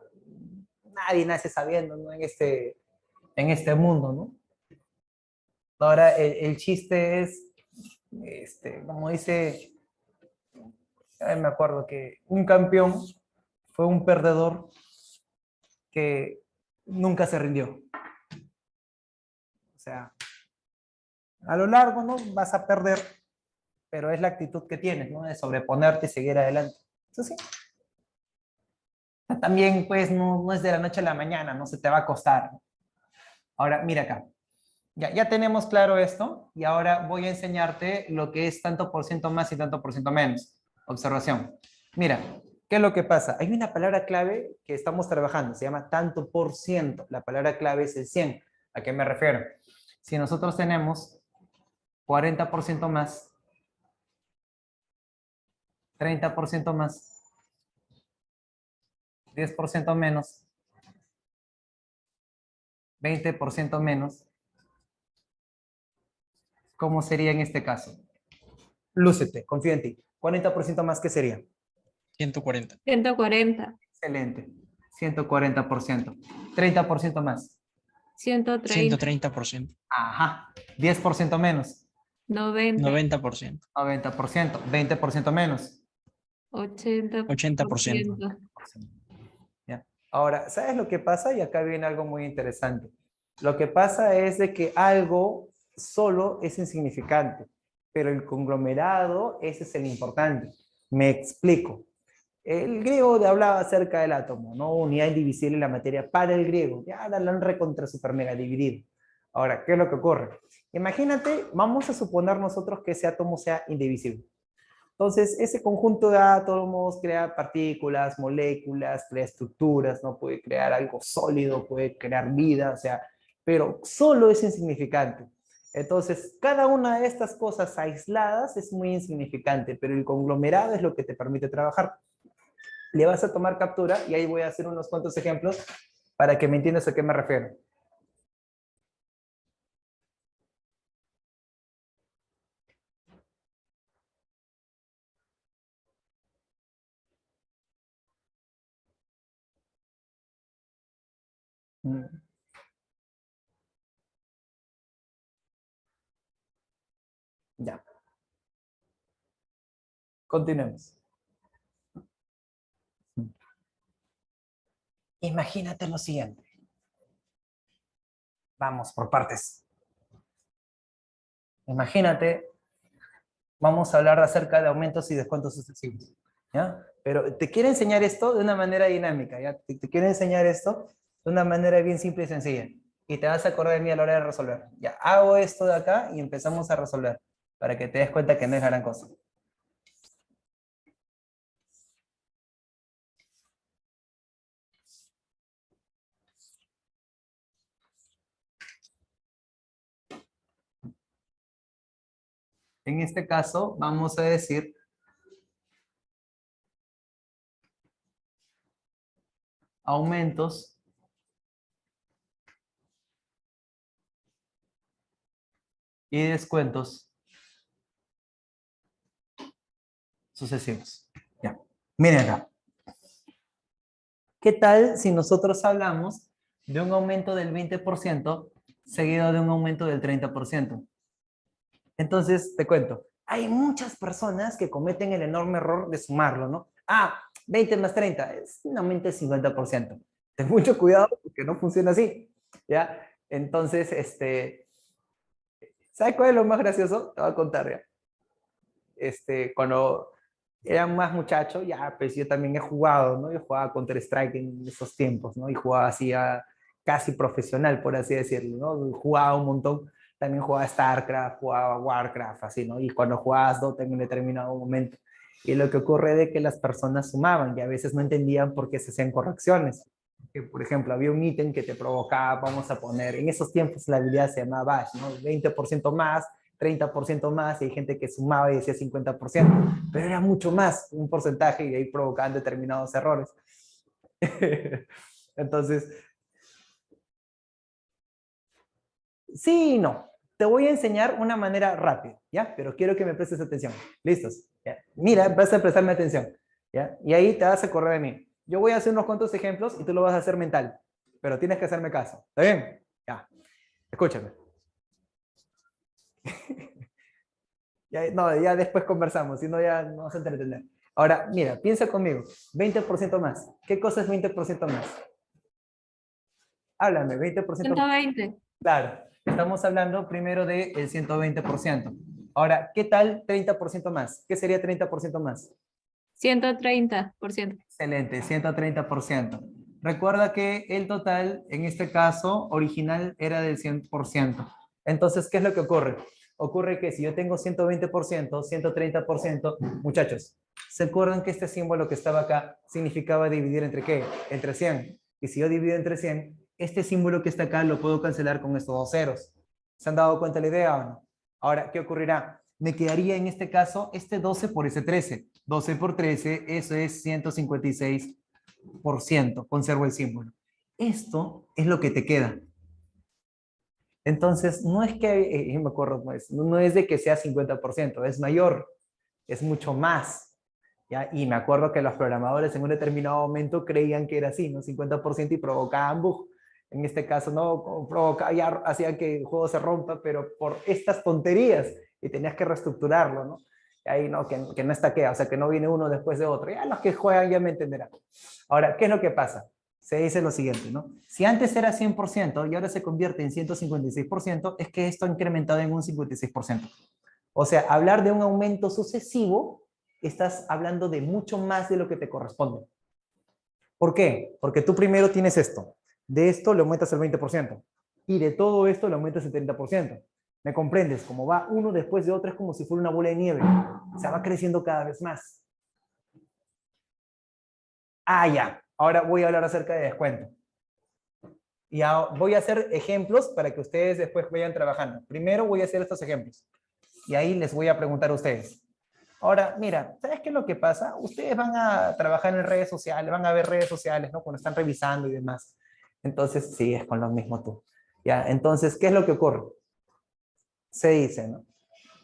nadie nace sabiendo, ¿no? En este mundo, ¿no? Ahora, el chiste es, como dice, me acuerdo que un campeón fue un perdedor que nunca se rindió. O sea, a lo largo, ¿no? Vas a perder, pero es la actitud que tienes, ¿no? De sobreponerte y seguir adelante. Eso sí. También, pues, no es de la noche a la mañana, no se te va a costar. Ahora, mira acá. Ya tenemos claro esto y ahora voy a enseñarte lo que es tanto por ciento más y tanto por ciento menos. Observación. Mira, ¿qué es lo que pasa? Hay una palabra clave que estamos trabajando, se llama tanto por ciento. La palabra clave es el 100. ¿A qué me refiero? Si nosotros tenemos 40% más, 30% más, 10% menos, 20% menos, ¿cómo sería en este caso? Lúcete, confío en ti. 40% más, ¿qué sería? 140. 140. Excelente. 140%. 30% más. 130. 130%. Ajá. 10% menos. 90. 90%. 90%. 20% menos. 80%. 80%. ¿Ya? Ahora, ¿sabes lo que pasa? Y acá viene algo muy interesante. Lo que pasa es de que algo solo es insignificante, pero el conglomerado, ese es el importante. Me explico. El griego hablaba acerca del átomo, ¿no? Unidad indivisible en la materia para el griego. Ya la han recontra super mega dividido. Ahora, ¿qué es lo que ocurre? Imagínate, vamos a suponer nosotros que ese átomo sea indivisible. Entonces, ese conjunto de átomos crea partículas, moléculas, crea estructuras, ¿no? Puede crear algo sólido, puede crear vida, o sea, pero solo es insignificante. Entonces, cada una de estas cosas aisladas es muy insignificante, pero el conglomerado es lo que te permite trabajar. Le vas a tomar captura y ahí voy a hacer unos cuantos ejemplos para que me entiendas a qué me refiero. Mm, ya, continuemos. Imagínate lo siguiente. Vamos por partes. Imagínate, vamos a hablar acerca de aumentos y descuentos sucesivos, ¿ya? Pero te quiero enseñar esto de una manera dinámica, ¿ya? Te quiero enseñar esto de una manera bien simple y sencilla. Y te vas a acordar de mí a la hora de resolver. Ya, hago esto de acá y empezamos a resolver, para que te des cuenta que no es gran cosa. En este caso, vamos a decir aumentos y descuentos sucesivos. Ya. Miren acá. ¿Qué tal si nosotros hablamos de un aumento del 20% seguido de un aumento del 30%? Entonces, te cuento, hay muchas personas que cometen el enorme error de sumarlo, ¿no? 20 más 30 es un aumento del 50%. Ten mucho cuidado porque no funciona así, ¿ya? Entonces, ¿sabes cuál es lo más gracioso? Te voy a contar, ¿ya? Cuando era más muchacho, ya, pues yo también he jugado, ¿no? Yo jugaba Counter-Strike en esos tiempos, ¿no? Y jugaba así casi profesional, por así decirlo, ¿no? Jugaba un montón, también jugaba StarCraft, jugaba Warcraft, así, ¿no? Y cuando jugabas Dota en un determinado momento. Y lo que ocurre es que las personas sumaban y a veces no entendían por qué se hacían correcciones. Que, por ejemplo, había un ítem que te provocaba, vamos a poner, en esos tiempos la habilidad se llamaba Bash, ¿no? 20% más, 30% más, y hay gente que sumaba y decía 50%, pero era mucho más un porcentaje y ahí provocaban determinados errores. Entonces, sí y no. te voy a enseñar una manera rápida, ¿ya? Pero quiero que me prestes atención. ¿Listos? ¿Ya? Mira, vas a prestarme atención, ¿ya? Y ahí te vas a acordar de mí. Yo voy a hacer unos cuantos ejemplos y tú lo vas a hacer mental, pero tienes que hacerme caso. ¿Está bien? Ya. Escúchame. Ya, no, ya después conversamos, si no ya no vas a entender. Ahora, mira, piensa conmigo. 20% más. ¿Qué cosa es 20% más? Háblame, 20% más. 120. Claro, estamos hablando primero del 120%. Ahora, ¿qué tal 30% más? ¿Qué sería 30% más? 130%. Excelente, 130%. Recuerda que el total, en este caso, original era del 100%. Entonces, ¿qué es lo que ocurre? Ocurre que si yo tengo 120%, 130%, muchachos, ¿se acuerdan que este símbolo que estaba acá significaba dividir entre qué? Entre 100. Y si yo divido entre 100, este símbolo que está acá lo puedo cancelar con estos dos ceros. ¿Se han dado cuenta de la idea o no? Ahora, ¿qué ocurrirá? Me quedaría en este caso este 12 por ese 13. 12 por 13, eso es 156%. Conservo el símbolo. Esto es lo que te queda. Entonces, no es que, me acuerdo, pues, no es de que sea 50%, es mayor, es mucho más. ¿Ya? Y me acuerdo que los programadores en un determinado momento creían que era así, ¿no? 50% y provocaban bug. En este caso, no, provocaba, ya hacía que el juego se rompa, pero por estas tonterías, y tenías que reestructurarlo, ¿no? Y ahí, ¿no? Que no estaquea, o sea, que no viene uno después de otro. Ya los que juegan ya me entenderán. Ahora, ¿qué es lo que pasa? Se dice lo siguiente, ¿no? Si antes era 100% y ahora se convierte en 156%, es que esto ha incrementado en un 56%. O sea, hablar de un aumento sucesivo, estás hablando de mucho más de lo que te corresponde. ¿Por qué? Porque tú primero tienes esto. De esto le aumentas el 20%. Y de todo esto le aumentas el 30%. ¿Me comprendes? Como va uno después de otro, es como si fuera una bola de nieve. O sea, va creciendo cada vez más. Ah, ya. Ahora voy a hablar acerca de descuento. Y voy a hacer ejemplos para que ustedes después vayan trabajando. Primero voy a hacer estos ejemplos. Y ahí les voy a preguntar a ustedes. Ahora, mira, ¿sabes qué es lo que pasa? Ustedes van a trabajar en redes sociales, van a ver redes sociales, ¿no? Cuando están revisando y demás. Entonces, sí, es con lo mismo tú. Ya, entonces, ¿qué es lo que ocurre? Se dice, ¿no?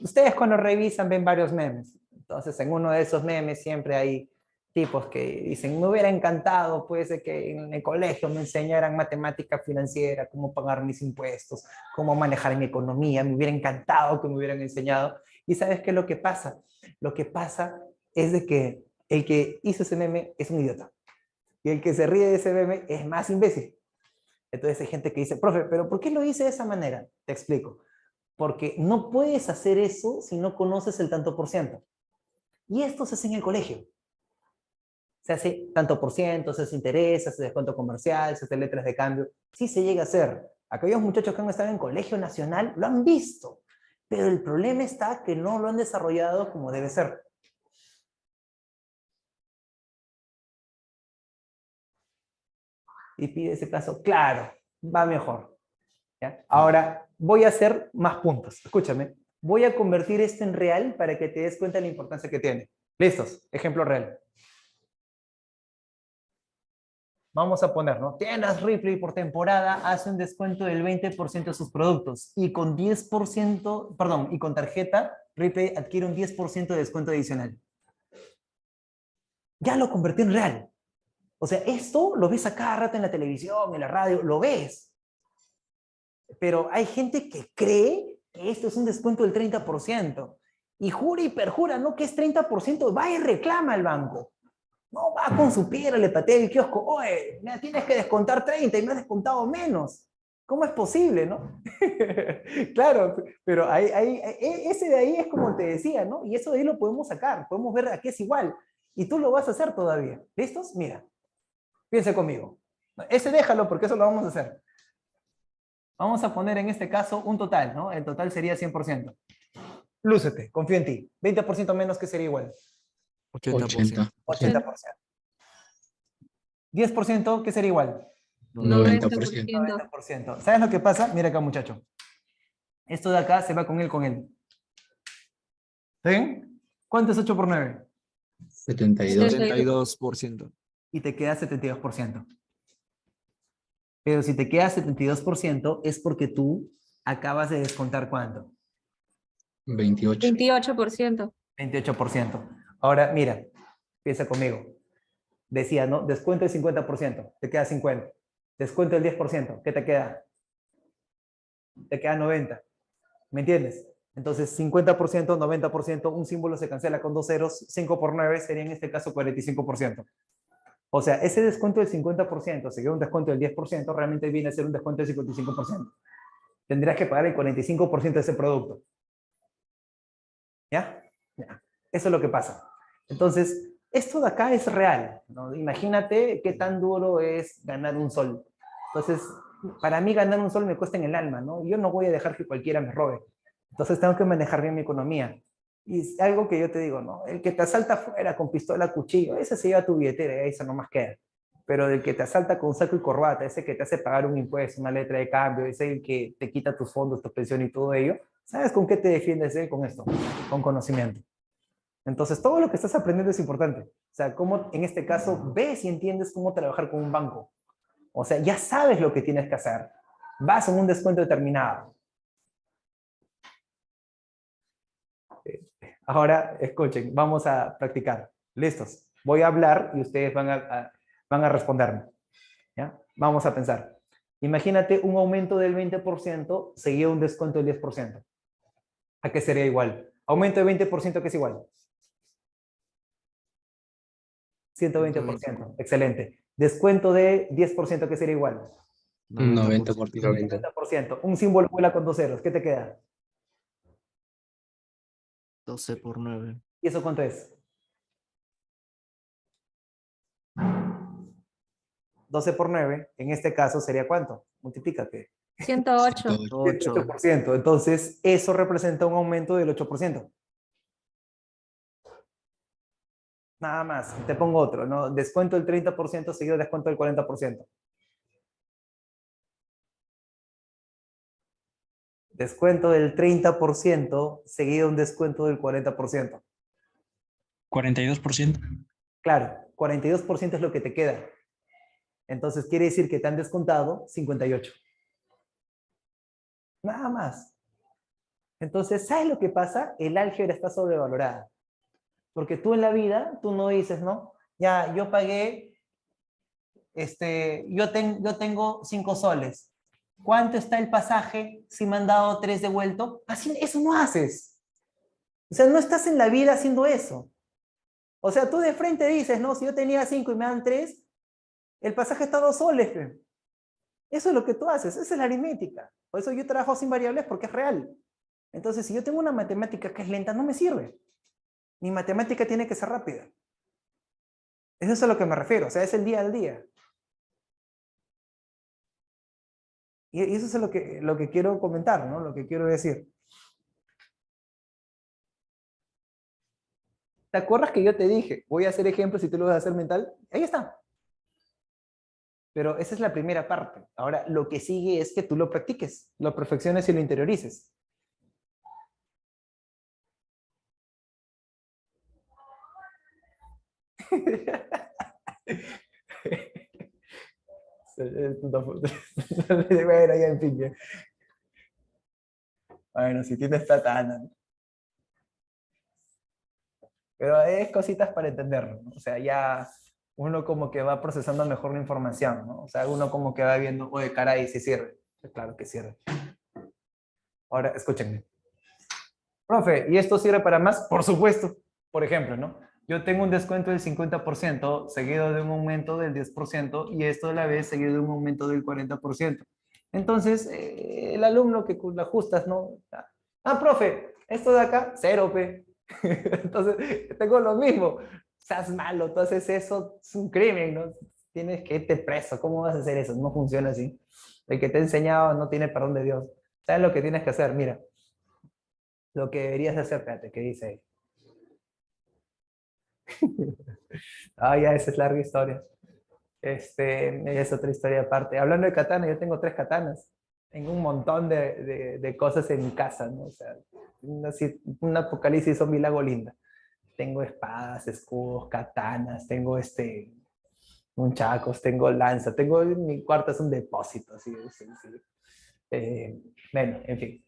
Ustedes cuando revisan ven varios memes. Entonces, en uno de esos memes siempre hay tipos que dicen, me hubiera encantado, pues, de que en el colegio me enseñaran matemática financiera, cómo pagar mis impuestos, cómo manejar mi economía, me hubiera encantado que me hubieran enseñado. ¿Y sabes qué es lo que pasa? Lo que pasa es de que el que hizo ese meme es un idiota. Y el que se ríe de ese meme es más imbécil. Entonces hay gente que dice, profe, ¿pero por qué lo hice de esa manera? Te explico. Porque no puedes hacer eso si no conoces el tanto por ciento. Y esto se hace en el colegio. Se hace tanto por ciento, se hace interés, se hace descuento comercial, se hace letras de cambio. Sí se llega a hacer. Aquellos muchachos que han estado en colegio nacional lo han visto. Pero el problema está que no lo han desarrollado como debe ser. Y pide ese caso, claro, va mejor. ¿Ya? Ahora, voy a hacer más puntos. Escúchame. Voy a convertir esto en real para que te des cuenta de la importancia que tiene. ¿Listos? Ejemplo real. Vamos a poner, ¿no? Tiendas Ripley por temporada hace un descuento del 20% de sus productos y con 10%, perdón, y con tarjeta Ripley adquiere un 10% de descuento adicional. Ya lo convertí en real. O sea, esto lo ves a cada rato en la televisión, en la radio, lo ves. Pero hay gente que cree que esto es un descuento del 30%. Y jura y perjura, ¿no? Que es 30%, va y reclama al banco. No, va con su piedra, le patea el kiosco. Oye, me tienes que descontar 30 y me has descontado menos. ¿Cómo es posible, no? Claro, pero ese de ahí es como te decía, ¿no? Y eso de ahí lo podemos sacar, podemos ver a qué es igual. Y tú lo vas a hacer todavía. ¿Listos? Mira, piense conmigo. Ese déjalo porque eso lo vamos a hacer. Vamos a poner en este caso un total, ¿no? El total sería 100%. Lúcete, confío en ti. 20% menos que sería igual. 80%. 80%. 10%, ¿qué sería igual? 90%. 90%. ¿Sabes lo que pasa? Mira acá, muchacho. Esto de acá se va con él. ¿Está bien? ¿Cuánto es 8 por 9? 72. 72%. Y te queda 72%. Pero si te queda 72% es porque tú acabas de descontar ¿cuánto? 28. 28%. 28%. Ahora, mira, piensa conmigo. Decía, ¿no? Descuento el 50%, te queda 50. Descuento el 10%, ¿qué te queda? Te queda 90. ¿Me entiendes? Entonces, 50%, 90%, un símbolo se cancela con dos ceros, 5 por 9 sería en este caso 45%. O sea, ese descuento del 50%, seguido un descuento del 10%, realmente viene a ser un descuento del 55%. Tendrías que pagar el 45% de ese producto. ¿Ya? Ya. Eso es lo que pasa. Entonces, esto de acá es real, ¿no? Imagínate qué tan duro es ganar un sol. Entonces, para mí ganar un sol me cuesta en el alma, ¿no? Yo no voy a dejar que cualquiera me robe. Entonces tengo que manejar bien mi economía. Y es algo que yo te digo, ¿no? El que te asalta afuera con pistola, cuchillo, ese se lleva tu billetera y ahí eso nomás queda. Pero el que te asalta con saco y corbata, ese que te hace pagar un impuesto, una letra de cambio, ese el que te quita tus fondos, tu pensión y todo ello, ¿sabes con qué te defiendes él? Con esto, con conocimiento. Entonces, todo lo que estás aprendiendo es importante. O sea, cómo en este caso ves y entiendes cómo trabajar con un banco. O sea, ya sabes lo que tienes que hacer. Vas en un descuento determinado. Ahora, escuchen, vamos a practicar. ¿Listos? Voy a hablar y ustedes van a responderme. ¿Ya? Vamos a pensar. Imagínate un aumento del 20% seguido de un descuento del 10%. ¿A qué sería igual? Aumento de 20%, ¿qué es igual? 120%. Excelente. Descuento de 10%, ¿qué sería igual? 90%. 90%. Un símbolo vuela con dos ceros. ¿Qué te queda? 12 por 9. ¿Y eso cuánto es? 12 por 9, en este caso sería ¿cuánto? Multiplícate. 108. 8. 8%. Entonces, eso representa un aumento del 8%. Nada más. Te pongo otro, ¿no? Descuento del 30% seguido de descuento del 40%. Descuento del 30% seguido de un descuento del 40%. 42%. Claro, 42% es lo que te queda. Entonces, quiere decir que te han descontado 58. Nada más. Entonces, ¿sabes lo que pasa? El álgebra está sobrevalorada. Porque tú en la vida, tú no dices, ¿no? Ya, yo pagué, yo tengo 5 soles. ¿Cuánto está el pasaje si me han dado 3 devuelto? Así, eso no haces. O sea, no estás en la vida haciendo eso. O sea, tú de frente dices, no, si yo tenía 5 y me dan 3, el pasaje está a 2 soles. Pe. Eso es lo que tú haces, esa es la aritmética. Por eso yo trabajo sin variables porque es real. Entonces, si yo tengo una matemática que es lenta, no me sirve. Mi matemática tiene que ser rápida. Eso es a lo que me refiero, o sea, es el día al día. Y eso es lo que quiero comentar, ¿no? Lo que quiero decir. ¿Te acuerdas que yo te dije, voy a hacer ejemplos y tú lo vas a hacer mental? Ahí está. Pero esa es la primera parte. Ahora, lo que sigue es que tú lo practiques, lo perfecciones y lo interiorices. Bueno, ya en fin. Ya. Bueno, si tienes plata, anda. Pero es cositas para entenderlo, ¿no? O sea, ya uno como que va procesando mejor la información, ¿no? O sea, uno como que va viendo, oye, caray, si sirve. Claro que sirve. Ahora, escúchenme. Profe, ¿y esto sirve para más? Por supuesto. Por ejemplo, ¿no? Yo tengo un descuento del 50% seguido de un aumento del 10% y esto a la vez seguido de un aumento del 40%. Entonces, el alumno que lo ajustas, ¿no? Profe, esto de acá, cero, pe. Entonces, tengo lo mismo. Seas malo, tú haces eso, es un crimen, ¿no? Tienes que irte preso. ¿Cómo vas a hacer eso? No funciona así. El que te ha enseñado no tiene perdón de Dios. ¿Sabes lo que tienes que hacer? Mira, lo que deberías hacer, espérate, ¿qué dice ahí? Ya, esa es larga historia. Es otra historia aparte. Hablando de katana, yo tengo 3 katanas. Tengo un montón de cosas en mi casa, ¿no? O sea, un apocalipsis zombie lago linda. Tengo espadas, escudos, katanas, tengo un chacos, tengo lanza, tengo en mi cuarto es un depósito, así, sí, sí. Bueno, en fin.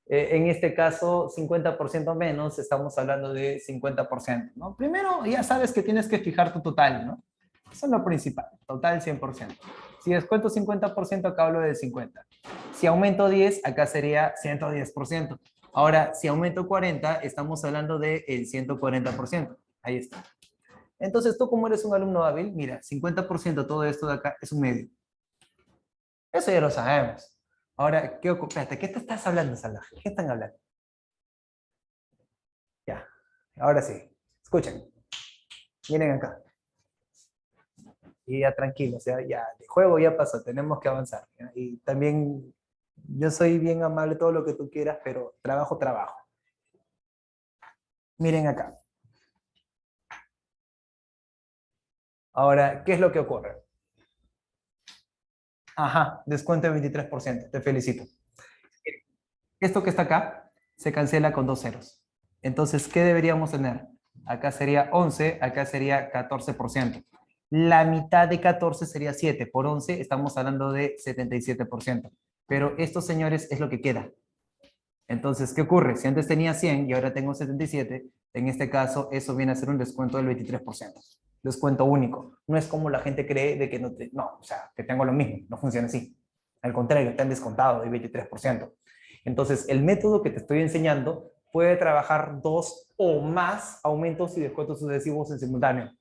En este caso, 50% menos, estamos hablando de 50%, ¿no? Primero, ya sabes que tienes que fijar tu total, ¿no? Eso es lo principal, total 100%. Si descuento 50%, acá hablo de 50. Si aumento 10, acá sería 110%. Ahora, si aumento 40, estamos hablando del 140%. Ahí está. Entonces, tú como eres un alumno hábil, mira, 50% todo esto de acá es un medio. Eso ya lo sabemos. Ahora, ¿qué ocurre? Espérate, ¿qué te estás hablando, Salah? ¿Qué están hablando? Ya, ahora sí. Escuchen. Miren acá. Y ya tranquilos, ya el juego ya pasó, tenemos que avanzar. ¿Ya? Y también yo soy bien amable, todo lo que tú quieras, pero trabajo, trabajo. Miren acá. Ahora, ¿qué es lo que ocurre? Ajá, descuento de 23%, te felicito. Esto que está acá se cancela con 2 ceros. Entonces, ¿qué deberíamos tener? Acá sería 11, acá sería 14%. La mitad de 14 sería 7. Por 11 estamos hablando de 77%. Pero estos señores es lo que queda. Entonces, ¿qué ocurre? Si antes tenía 100 y ahora tengo 77, en este caso eso viene a ser un descuento del 23%. Descuento único. No es como la gente cree de que no, o sea, que tengo lo mismo. No funciona así. Al contrario, te han descontado del 23%. Entonces, el método que te estoy enseñando puede trabajar 2 o más aumentos y descuentos sucesivos en simultáneo.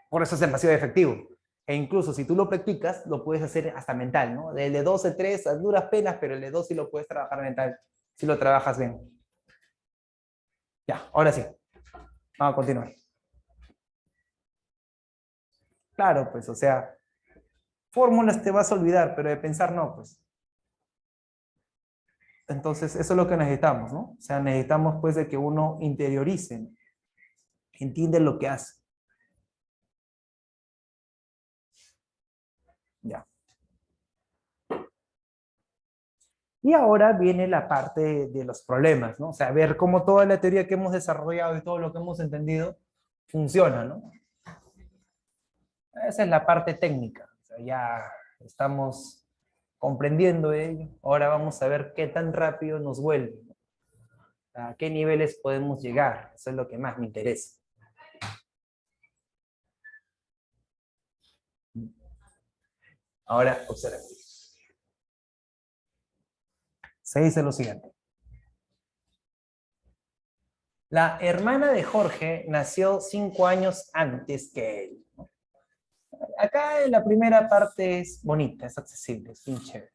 Por eso es demasiado efectivo. E incluso si tú lo practicas, lo puedes hacer hasta mental, ¿no? El de 12, 3, a duras penas, pero el de 2 sí lo puedes trabajar mental, si lo trabajas bien. Ya, ahora sí. Vamos a continuar. Claro, pues, o sea, fórmulas te vas a olvidar, pero de pensar no, pues. Entonces, eso es lo que necesitamos, ¿no? O sea, necesitamos, pues, de que uno interiorice, ¿no? Entiende lo que hace. Ya. Y ahora viene la parte de los problemas, ¿no? O sea, ver cómo toda la teoría que hemos desarrollado y todo lo que hemos entendido funciona, ¿no? Esa es la parte técnica. O sea, ya estamos comprendiendo ello. Ahora vamos a ver qué tan rápido nos vuelve, ¿no? A qué niveles podemos llegar. Eso es lo que más me interesa. Ahora, observen. Se dice lo siguiente. La hermana de Jorge nació 5 años antes que él, ¿no? Acá la primera parte es bonita, es accesible, es bien chévere.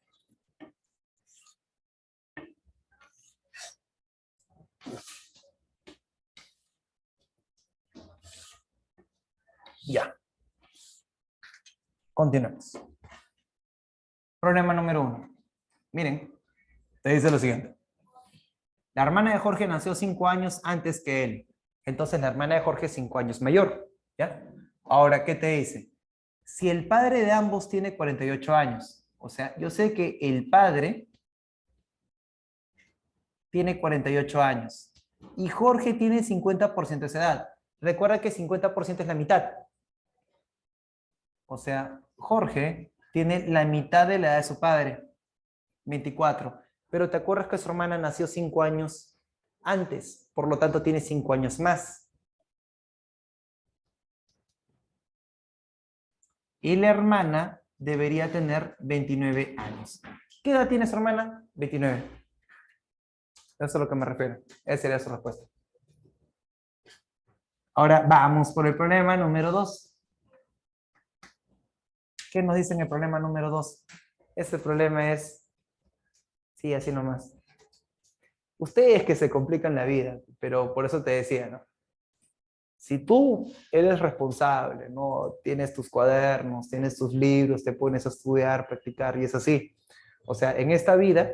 Ya. Continuemos. Problema número 1. Miren, te dice lo siguiente. La hermana de Jorge nació 5 años antes que él. Entonces la hermana de Jorge es 5 años mayor. ¿Ya? Ahora, ¿qué te dice? Si el padre de ambos tiene 48 años, o sea, yo sé que el padre tiene 48 años y Jorge tiene 50% de esa edad. Recuerda que 50% es la mitad. O sea, Jorge tiene la mitad de la edad de su padre, 24. Pero te acuerdas que su hermana nació 5 años antes, por lo tanto tiene 5 años más. Y la hermana debería tener 29 años. ¿Qué edad tiene su hermana? 29. Eso es a lo que me refiero. Esa sería su respuesta. Ahora vamos por el problema número 2. ¿Qué nos dice en el problema número 2? Ese problema es, sí, así nomás. Ustedes que se complican la vida, pero por eso te decía, ¿no? Si tú eres responsable, ¿no? Tienes tus cuadernos, tienes tus libros, te pones a estudiar, practicar, y es así. O sea, en esta vida,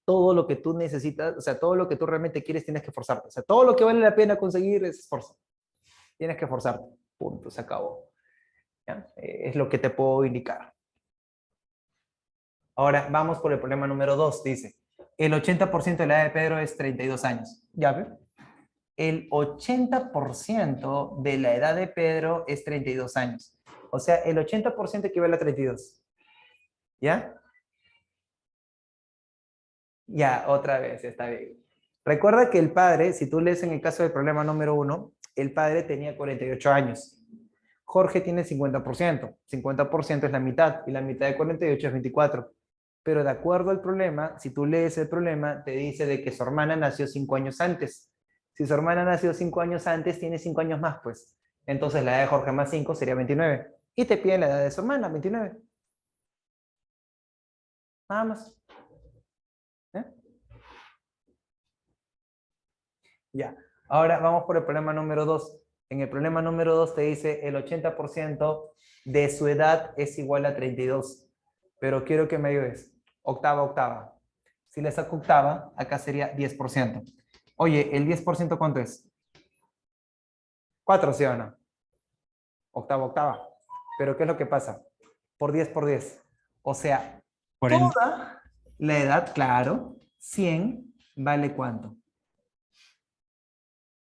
todo lo que tú necesitas, o sea, todo lo que tú realmente quieres, tienes que esforzarte. O sea, todo lo que vale la pena conseguir es esfuerzo. Tienes que esforzarte. Punto, se acabó. ¿Ya? Es lo que te puedo indicar. Ahora, vamos por el problema número 2. Dice, el 80% de la edad de Pedro es 32 años. ¿Ya ve? El 80% de la edad de Pedro es 32 años. O sea, el 80% equivale a 32. ¿Ya? Ya, otra vez, está bien. Recuerda que el padre, si tú lees en el caso del problema número 1, el padre tenía 48 años. Jorge tiene 50%. 50% es la mitad y la mitad de 48 es 24. Pero de acuerdo al problema, si tú lees el problema, te dice de que su hermana nació 5 años antes. Si su hermana nació 5 años antes, tiene 5 años más, pues. Entonces la edad de Jorge más 5 sería 29. Y te piden la edad de su hermana, 29. Nada más. ¿Eh? Ya. Ahora vamos por el problema número 2. En el problema número 2 te dice el 80% de su edad es igual a 32. Pero quiero que me ayudes. Octava, octava. Si le saco octava, acá sería 10%. Oye, ¿el 10% cuánto es? 4, ¿sí o no? Octava, octava. Pero ¿qué es lo que pasa? Por 10 por 10. O sea, 40. toda la edad, claro, 100 vale ¿cuánto?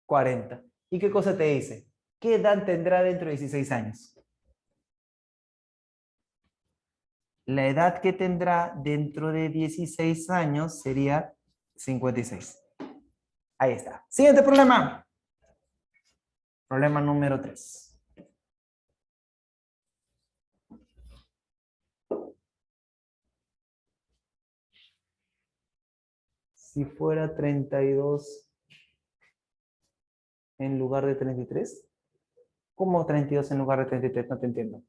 40. ¿Y qué cosa te dice? ¿Qué edad tendrá dentro de 16 años? La edad que tendrá dentro de 16 años sería 56. Ahí está. Siguiente problema. Problema número 3. Si fuera 32 en lugar de 33. ¿Cómo 32 en lugar de 33? No te entiendo.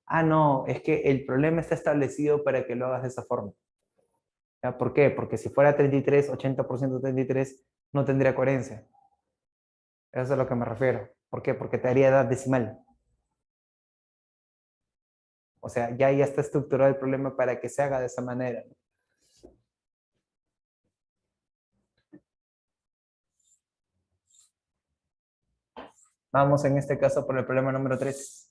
Ah, no, es que el problema está establecido para que lo hagas de esa forma. ¿Ya? ¿Por qué? Porque si fuera 33, 80% de 33, no tendría coherencia. Eso es a lo que me refiero. ¿Por qué? Porque te daría edad decimal. O sea, ya está estructurado el problema para que se haga de esa manera. Vamos en este caso por el problema número 3.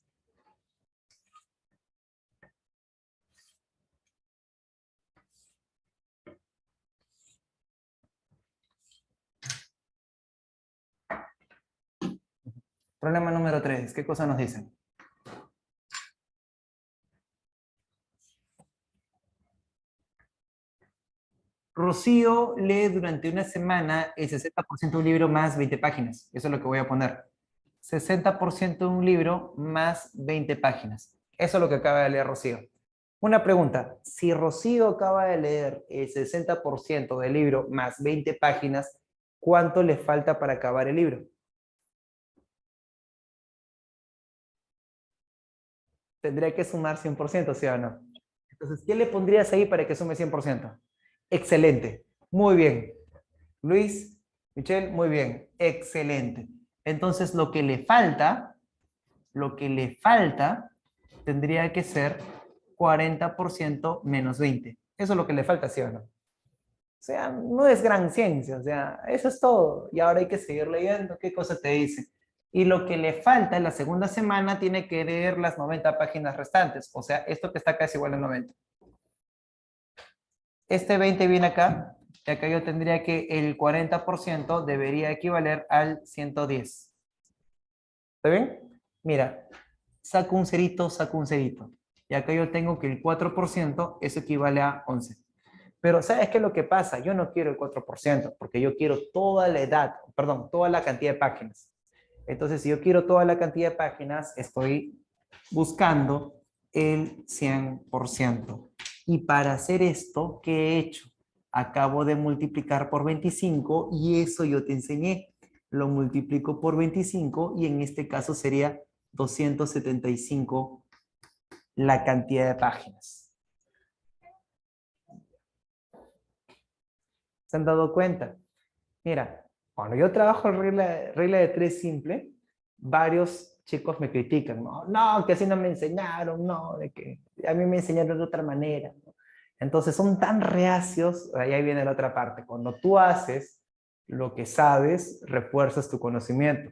Problema número 3. ¿Qué cosa nos dicen? Rocío lee durante una semana el 60% de un libro más 20 páginas. Eso es lo que voy a poner. 60% de un libro más 20 páginas. Eso es lo que acaba de leer Rocío. Una pregunta. Si Rocío acaba de leer el 60% del libro más 20 páginas, ¿cuánto le falta para acabar el libro? Tendría que sumar 100%, ¿sí o no? Entonces, ¿qué le pondrías ahí para que sume 100%? Excelente. Muy bien. Luis, Michelle, muy bien. Excelente. Entonces, lo que le falta tendría que ser 40% menos 20. Eso es lo que le falta, ¿sí o no? O sea, no es gran ciencia, o sea, eso es todo. Y ahora hay que seguir leyendo qué cosa te dice. Y lo que le falta en la segunda semana tiene que leer las 90 páginas restantes. O sea, esto que está acá es igual a 90. Este 20 viene acá, y acá yo tendría que el 40% debería equivaler al 110. ¿Está bien? Mira, saco un cerito, saco un cerito. Y acá yo tengo que el 4%, eso equivale a 11. Pero ¿sabes qué es lo que pasa? Yo no quiero el 4%, porque yo quiero toda la edad, perdón, toda la cantidad de páginas. Entonces, si yo quiero toda la cantidad de páginas, estoy buscando el 100%. Y para hacer esto, ¿qué he hecho? Acabo de multiplicar por 25 y eso yo te enseñé. Lo multiplico por 25 y en este caso sería 275 la cantidad de páginas. ¿Se han dado cuenta? Mira, cuando yo trabajo en regla de 3 simple, varios chicos me critican, no, no, que así no me enseñaron, no, de que a mí me enseñaron de otra manera, ¿no? Entonces son tan reacios, ahí viene la otra parte, cuando tú haces lo que sabes, refuerzas tu conocimiento,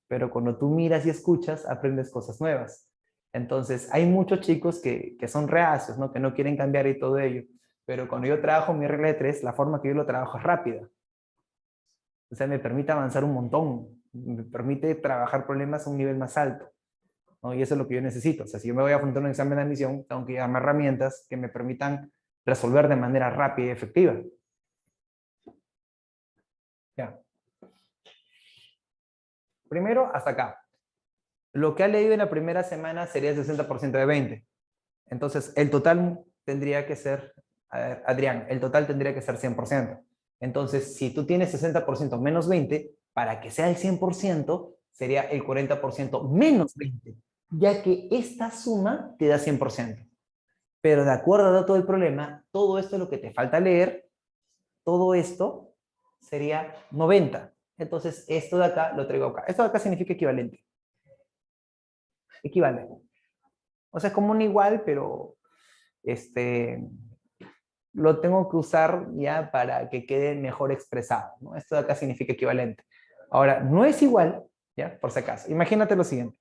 pero cuando tú miras y escuchas, aprendes cosas nuevas. Entonces hay muchos chicos que son reacios, ¿no? Que no quieren cambiar y todo ello, pero cuando yo trabajo mi regla de 3, la forma que yo lo trabajo es rápida. O sea, me permite avanzar un montón, me permite trabajar problemas a un nivel más alto. ¿no? Y eso es lo que yo necesito. O sea, si yo me voy a afrontar un examen de admisión, tengo que darme herramientas que me permitan resolver de manera rápida y efectiva. Ya. Primero, hasta acá. Lo que ha leído en la primera semana sería el 60% de 20. Entonces, el total tendría que ser, a ver, Adrián, el total tendría que ser 100%. Entonces, si tú tienes 60% menos 20, para que sea el 100%, sería el 40% menos 20, ya que esta suma te da 100%. Pero de acuerdo a todo el problema, todo esto es lo que te falta leer, todo esto sería 90. Entonces, esto de acá lo traigo acá. Esto de acá significa equivalente. Equivale. O sea, es como un igual, pero lo tengo que usar ya para que quede mejor expresado, ¿no? Esto de acá significa equivalente. Ahora, no es igual, ¿ya? Por si acaso. Imagínate lo siguiente.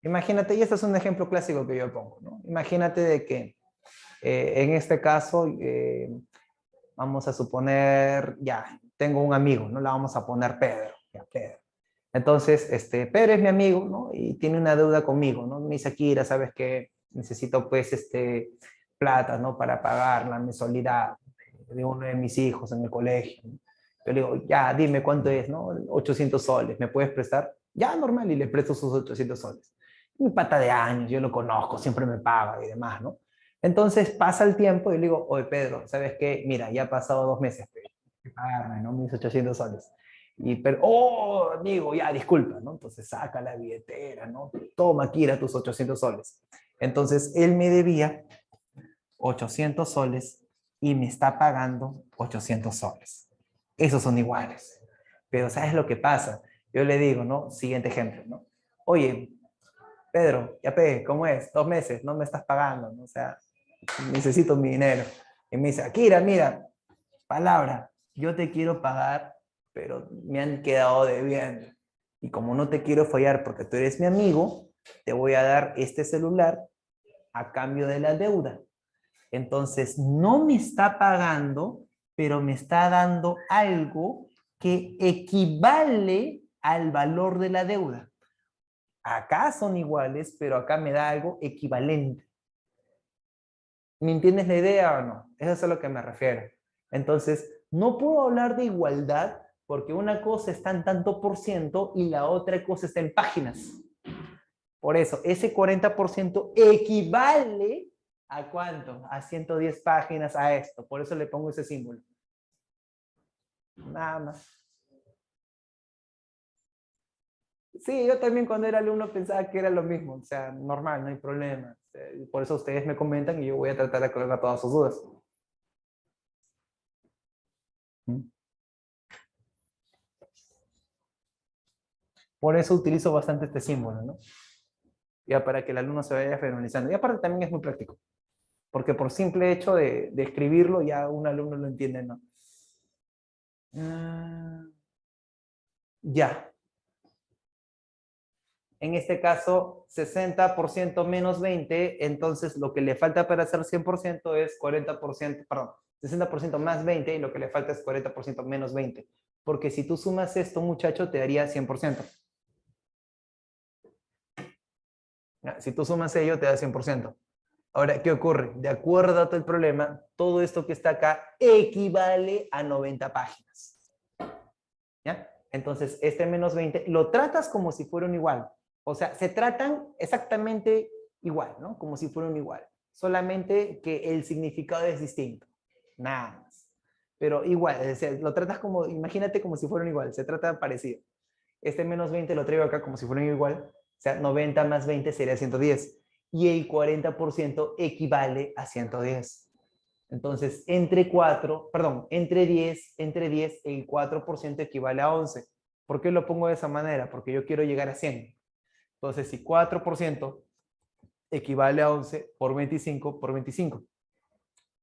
Imagínate, y este es un ejemplo clásico que yo pongo, ¿no? Imagínate de que en este caso, vamos a suponer, ya, tengo un amigo, ¿no? La vamos a poner Pedro, ya, Pedro. Entonces, Pedro es mi amigo, ¿no? Y tiene una deuda conmigo, ¿no? Me dice, Akira, ¿sabes qué? Necesito, pues, plata, ¿no? Para pagar la mensualidad de uno de mis hijos en el colegio, ¿no? Yo le digo, ya, dime cuánto es, ¿no? 800 soles, ¿me puedes prestar? Ya, normal, y le presto sus 800 soles. Mi pata de años, yo lo conozco, siempre me paga y demás, ¿no? Entonces pasa el tiempo y le digo, oye, Pedro, ¿sabes qué? Mira, ya ha pasado 2 meses, pero hay que pagarme, ¿no? Mis 800 soles. Y, pero, oh, amigo, ya, disculpa, ¿no? Entonces saca la billetera, ¿no? Toma, Kira, tus 800 soles. Entonces, él me debía 800 soles y me está pagando 800 soles. Esos son iguales. Pero, ¿sabes lo que pasa? Yo le digo, ¿no? Siguiente ejemplo, ¿no? Oye, Pedro, ya pe, ¿cómo es? 2 meses, no me estás pagando, ¿no? O sea, necesito mi dinero. Y me dice, Akira, mira, palabra, yo te quiero pagar, pero me han quedado debiendo. Y como no te quiero fallar porque tú eres mi amigo, te voy a dar este celular a cambio de la deuda. Entonces, no me está pagando, pero me está dando algo que equivale al valor de la deuda. Acá son iguales, pero acá me da algo equivalente. ¿Me entiendes la idea o no? Eso es a lo que me refiero. Entonces, no puedo hablar de igualdad porque una cosa está en tanto por ciento y la otra cosa está en páginas. Por eso, ese 40% equivale ¿a cuánto? A 110 páginas a esto. Por eso le pongo ese símbolo. Nada más. Sí, yo también cuando era alumno pensaba que era lo mismo. O sea, normal, no hay problema. Por eso ustedes me comentan y yo voy a tratar de aclarar todas sus dudas. Por eso utilizo bastante este símbolo, ¿no? Ya para que el alumno se vaya familiarizando. Y aparte también es muy práctico, porque por simple hecho de escribirlo ya un alumno lo entiende, ¿no? Ya. En este caso, 60% menos 20, entonces lo que le falta para hacer 100% es 40%, perdón, 60% más 20 y lo que le falta es 40% menos 20. Porque si tú sumas esto, muchacho, te daría 100%. Si tú sumas ello, te da 100%. Ahora, ¿qué ocurre? De acuerdo a todo el problema, todo esto que está acá equivale a 90 páginas. ¿Ya? Entonces, este menos 20 lo tratas como si fuera un igual. O sea, se tratan exactamente igual, ¿no? Como si fuera un igual. Solamente que el significado es distinto. Nada más. Pero igual, o sea, lo tratas como, imagínate como si fuera un igual. Se trata parecido. Este menos 20 lo traigo acá como si fuera un igual. O sea, 90 más 20 sería 110. Y el 40% equivale a 110. Entonces, entre 10, el 4% equivale a 11. ¿Por qué lo pongo de esa manera? Porque yo quiero llegar a 100. Entonces, si 4% equivale a 11 por 25 por 25,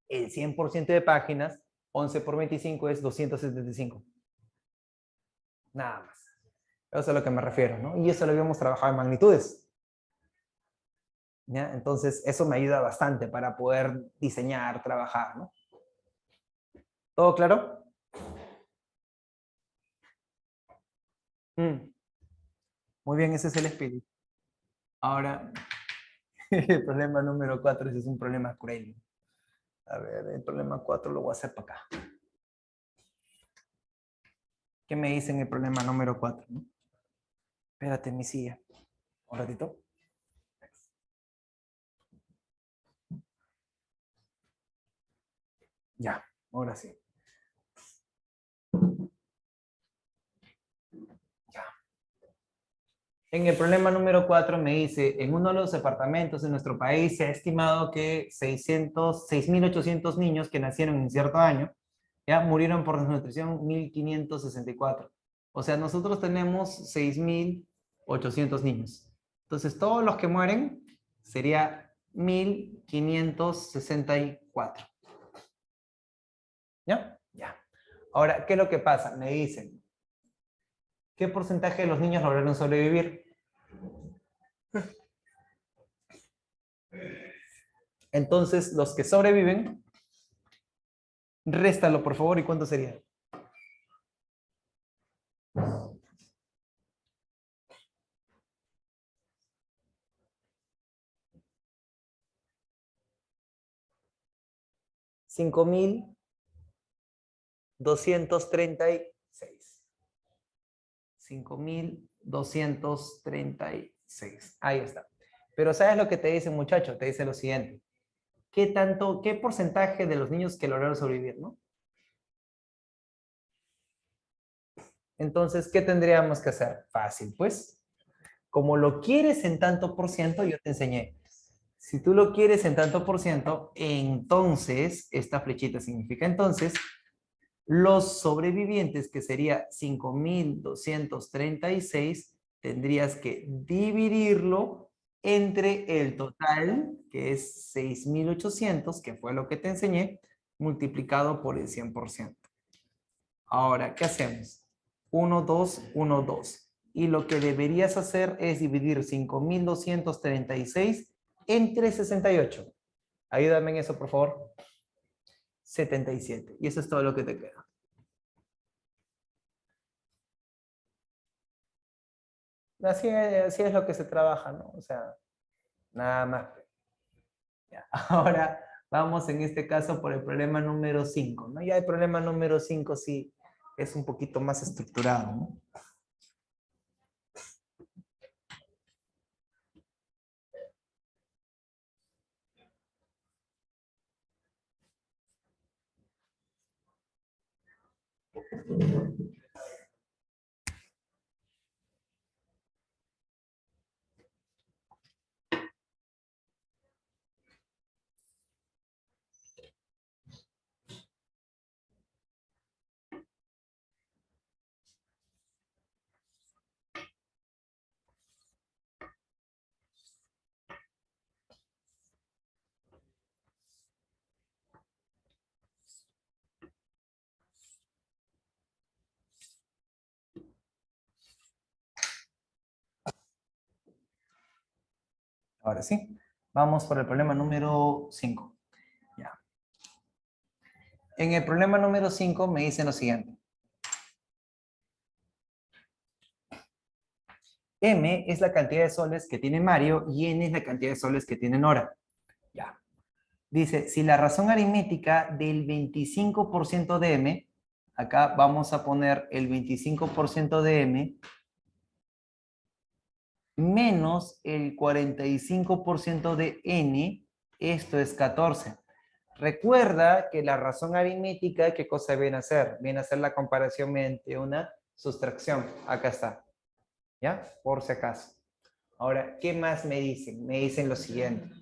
el 100% de páginas, 11 por 25 es 275. Nada más. Eso es a lo que me refiero, ¿no? Y eso lo habíamos trabajado en magnitudes. ¿Ya? Entonces, eso me ayuda bastante para poder diseñar, trabajar, ¿no? ¿Todo claro? Muy bien, ese es el espíritu. Ahora, el problema número 4 ese es un problema cruel. A ver, el problema 4 lo voy a hacer para acá. ¿Qué me dice en el problema número 4? ¿No? Espérate, mi silla. Un ratito. Ya, ahora sí. Ya. En el problema número 4 me dice, en uno de los departamentos de nuestro país se ha estimado que 6.800 niños que nacieron en cierto año, ya murieron por desnutrición 1.564. O sea, nosotros tenemos 6.800 niños. Entonces, todos los que mueren sería 1.564. ¿Ya? Ya. Ahora, ¿qué es lo que pasa? Me dicen, ¿qué porcentaje de los niños lograron sobrevivir? Entonces, los que sobreviven, réstalo, por favor, ¿y cuánto sería? $5.236. 5.236. Ahí está. Pero ¿sabes lo que te dice, muchacho? Te dice lo siguiente. ¿Qué porcentaje de los niños que lograron sobrevivir, no? Entonces, ¿qué tendríamos que hacer? Fácil, pues. Como lo quieres en tanto por ciento, yo te enseñé. Si tú lo quieres en tanto por ciento, entonces, esta flechita significa entonces, los sobrevivientes, que sería 5.236, tendrías que dividirlo entre el total, que es 6.800, que fue lo que te enseñé, multiplicado por el 100%. Ahora, ¿qué hacemos? 1, 2, 1, 2. Y lo que deberías hacer es dividir 5.236 entre 68. Ayúdame en eso, por favor. 77. Y eso es todo lo que te queda. Así es lo que se trabaja, ¿no? O sea, nada más. Ya. Ahora vamos en este caso por el problema número 5, ¿no? Ya el problema número 5 sí es un poquito más estructurado, ¿no? Ahora sí, vamos por el problema número 5. Ya. En el problema número 5 me dicen lo siguiente. M es la cantidad de soles que tiene Mario y N es la cantidad de soles que tiene Nora. Ya. Dice, si la razón aritmética del 25% de M, acá vamos a poner el 25% de M, menos el 45% de N, esto es 14. Recuerda que la razón aritmética, ¿qué cosa viene a hacer? Viene a hacer la comparación mediante una sustracción. Acá está. ¿Ya? Por si acaso. Ahora, ¿qué más me dicen? Me dicen lo siguiente.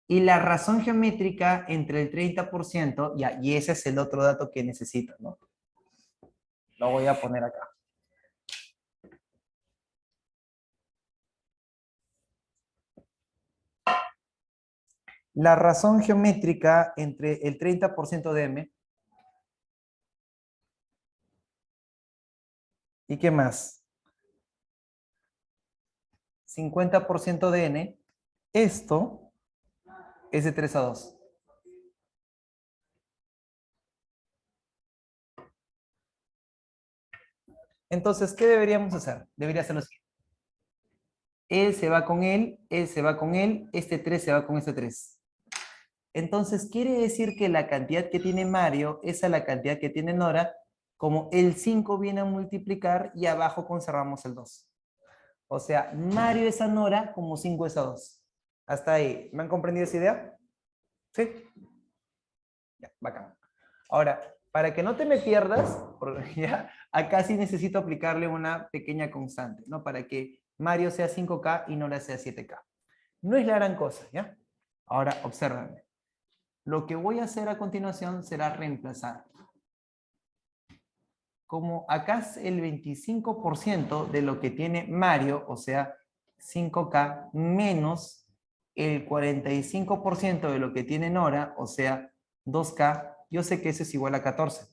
Y la razón geométrica entre el 30%, ya, y ese es el otro dato que necesito, ¿no? Lo voy a poner acá. La razón geométrica entre el 30% de M. ¿Y qué más? 50% de N. Esto es de 3 a 2. Entonces, ¿qué deberíamos hacer? Debería ser lo siguiente. él se va con él se va con él, este 3 se va con este 3. Entonces quiere decir que la cantidad que tiene Mario es a la cantidad que tiene Nora, como el 5 viene a multiplicar y abajo conservamos el 2. O sea, Mario es a Nora como 5 es a 2. Hasta ahí. ¿Me han comprendido esa idea? ¿Sí? Ya, bacán. Ahora, para que no te me pierdas, porque ya, acá sí necesito aplicarle una pequeña constante, ¿no? Para que Mario sea 5K y Nora sea 7K. No es la gran cosa, ¿ya? Ahora, obsérvame. Lo que voy a hacer a continuación será reemplazar. Como acá es el 25% de lo que tiene Mario, o sea, 5K, menos el 45% de lo que tiene Nora, o sea, 2K, yo sé que eso es igual a 14.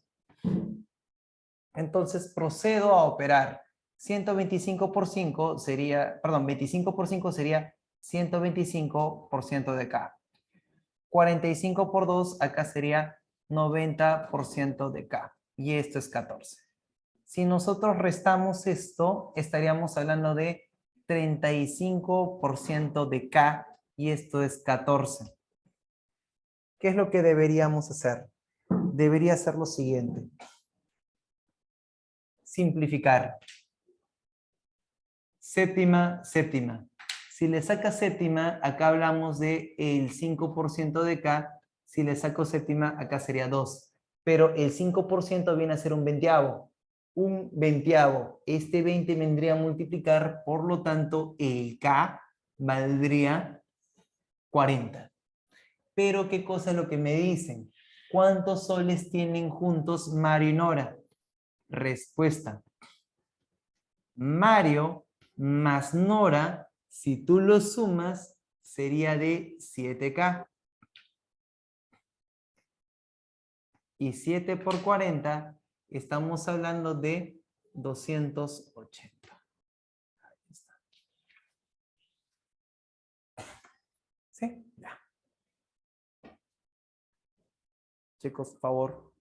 Entonces procedo a operar. 125 por 5 sería, perdón, 25 por 5 sería 125% de K. 45 por 2 acá sería 90% de K. Y esto es 14. Si nosotros restamos esto, estaríamos hablando de 35% de K y esto es 14. ¿Qué es lo que deberíamos hacer? Debería ser lo siguiente. Simplificar. Séptima, séptima. Si le saca séptima, acá hablamos de el 5% de K. Si le saco séptima, acá sería 2. Pero el 5% viene a ser un veinteavo. Un veinteavo. Este 20 vendría a multiplicar, por lo tanto, el K valdría 40. Pero, ¿qué cosa es lo que me dicen? ¿Cuántos soles tienen juntos Mario y Nora? Respuesta. Mario más Nora, si tú lo sumas, sería de 7K. Y 7 por 40, estamos hablando de 280. Ahí está. ¿Sí? Ya. Chicos, por favor.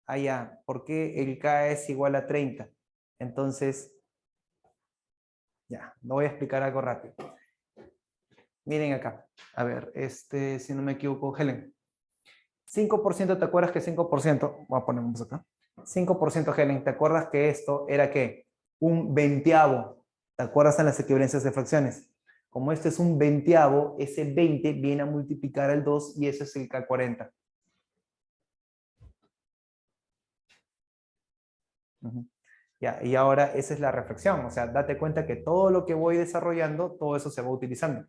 Allá, ¿por qué el K es igual a 30? Entonces, ya, lo voy a explicar algo rápido. Miren acá. A ver, si no me equivoco, Helen. 5%, ¿te acuerdas que 5%? Voy a ponernos acá. 5%, Helen, ¿te acuerdas que esto era qué? Un veinteavo. ¿Te acuerdas en las equivalencias de fracciones? Como este es un veinteavo, ese 20 viene a multiplicar al 2 y eso es el K40. Ya, y ahora esa es la reflexión. O sea, date cuenta que todo lo que voy desarrollando, todo eso se va utilizando.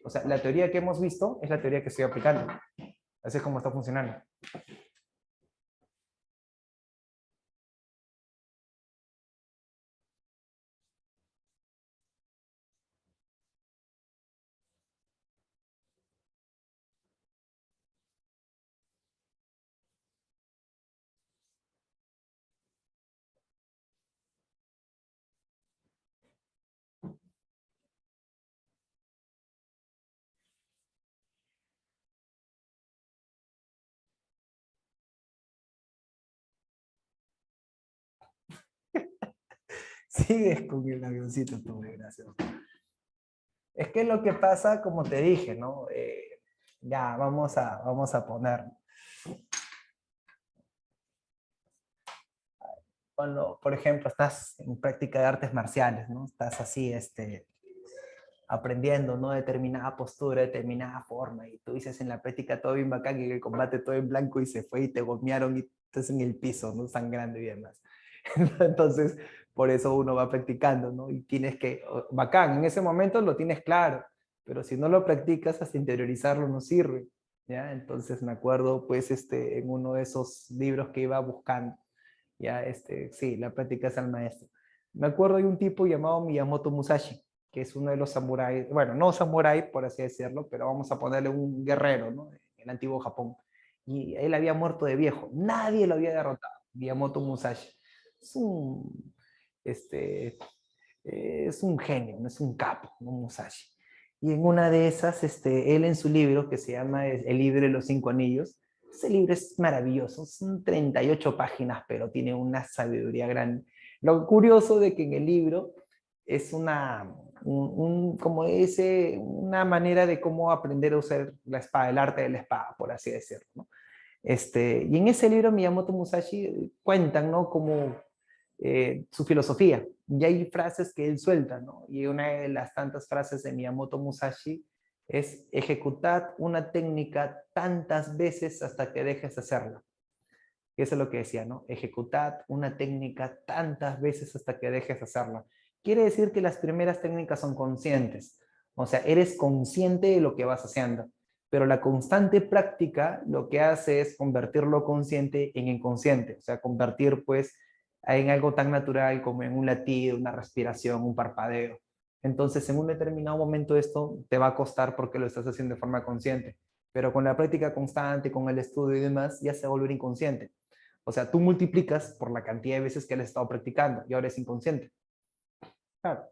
O sea, la teoría que hemos visto es la teoría que estoy aplicando. Así es como está funcionando. Sigues con el avioncito, tú, gracias. Es que lo que pasa, como te dije, ¿no? Ya, vamos a poner. Cuando, por ejemplo, estás en práctica de artes marciales, ¿no? Estás así, aprendiendo, ¿no? Determinada postura, determinada forma, y tú dices en la práctica todo bien bacán, y en el combate todo en blanco y se fue y te gomearon y estás en el piso, ¿no? Sangrando y demás. Entonces, por eso uno va practicando, ¿no? Y tienes que, bacán, en ese momento lo tienes claro, pero si no lo practicas, hasta interiorizarlo no sirve, ¿ya? Entonces me acuerdo, pues, en uno de esos libros que iba buscando, ya, sí, la práctica es al maestro. Me acuerdo de un tipo llamado Miyamoto Musashi, que es uno de los samuráis, bueno, no samurái, por así decirlo, pero vamos a ponerle un guerrero, ¿no? En el antiguo Japón. Y él había muerto de viejo, nadie lo había derrotado, Miyamoto Musashi. Es un, es un genio, no es un capo, ¿no? Musashi. Y en una de esas, él en su libro, que se llama El libro de los 5 anillos, ese libro es maravilloso, son 38 páginas, pero tiene una sabiduría grande. Lo curioso de que en el libro es una como ese, una manera de cómo aprender a usar la espada, el arte de la espada, por así decirlo, ¿no? Y en ese libro Miyamoto Musashi cuentan, ¿no? Como su filosofía. Y hay frases que él suelta, ¿no? Y una de las tantas frases de Miyamoto Musashi es: ejecutad una técnica tantas veces hasta que dejes de hacerla. Y eso es lo que decía, ¿no? Ejecutad una técnica tantas veces hasta que dejes de hacerla. Quiere decir que las primeras técnicas son conscientes. O sea, eres consciente de lo que vas haciendo. Pero la constante práctica lo que hace es convertir lo consciente en inconsciente. O sea, convertir pues en algo tan natural como en un latido, una respiración, un parpadeo. Entonces, en un determinado momento esto te va a costar porque lo estás haciendo de forma consciente. Pero con la práctica constante, con el estudio y demás, ya se va a volver inconsciente. O sea, tú multiplicas por la cantidad de veces que le has estado practicando y ahora es inconsciente. Claro.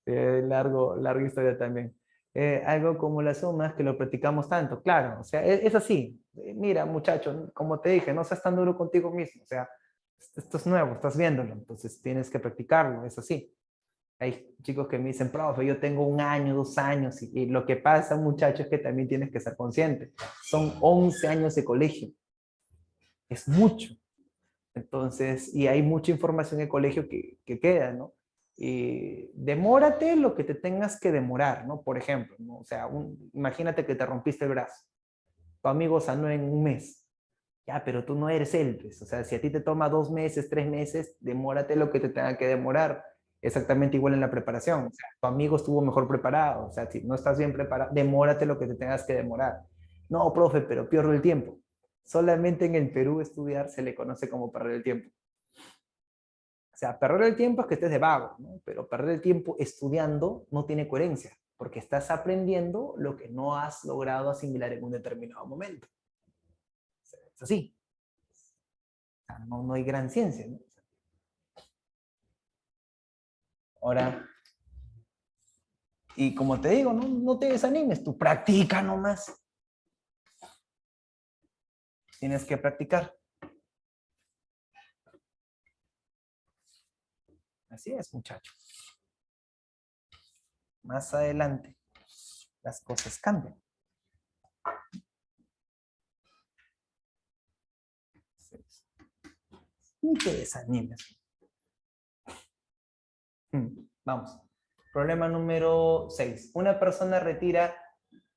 Larga historia también. Algo como las sumas que lo practicamos tanto, claro, o sea, es así. Mira, muchacho, como te dije, no seas tan duro contigo mismo, o sea, esto es nuevo, estás viéndolo, entonces tienes que practicarlo, es así. Hay chicos que me dicen, profe, yo tengo 1 año, 2 años, y lo que pasa, muchachos, es que también tienes que ser consciente. Son 11 años de colegio, es mucho. Entonces, y hay mucha información en el colegio que queda, ¿no? Y demórate lo que te tengas que demorar, ¿no? Por ejemplo, ¿no? O sea, imagínate que te rompiste el brazo. Tu amigo sanó en 1 mes. Ya, pero tú no eres él, pues. O sea, si a ti te toma 2 meses, 3 meses, demórate lo que te tenga que demorar. Exactamente igual en la preparación. O sea, tu amigo estuvo mejor preparado. O sea, si no estás bien preparado, demórate lo que te tengas que demorar. No, profe, pero pierdo el tiempo. Solamente en el Perú estudiar se le conoce como perder el tiempo. O sea, perder el tiempo es que estés de vago, ¿no? Pero perder el tiempo estudiando no tiene coherencia, porque estás aprendiendo lo que no has logrado asimilar en un determinado momento. O sea, es así. O sea, no hay gran ciencia, ¿no? Ahora, y como te digo, no te desanimes, tú practica nomás. Tienes que practicar. Así es, muchachos. Más adelante, las cosas cambian. Ni te desanimes. Vamos. Problema número 6. Una persona retira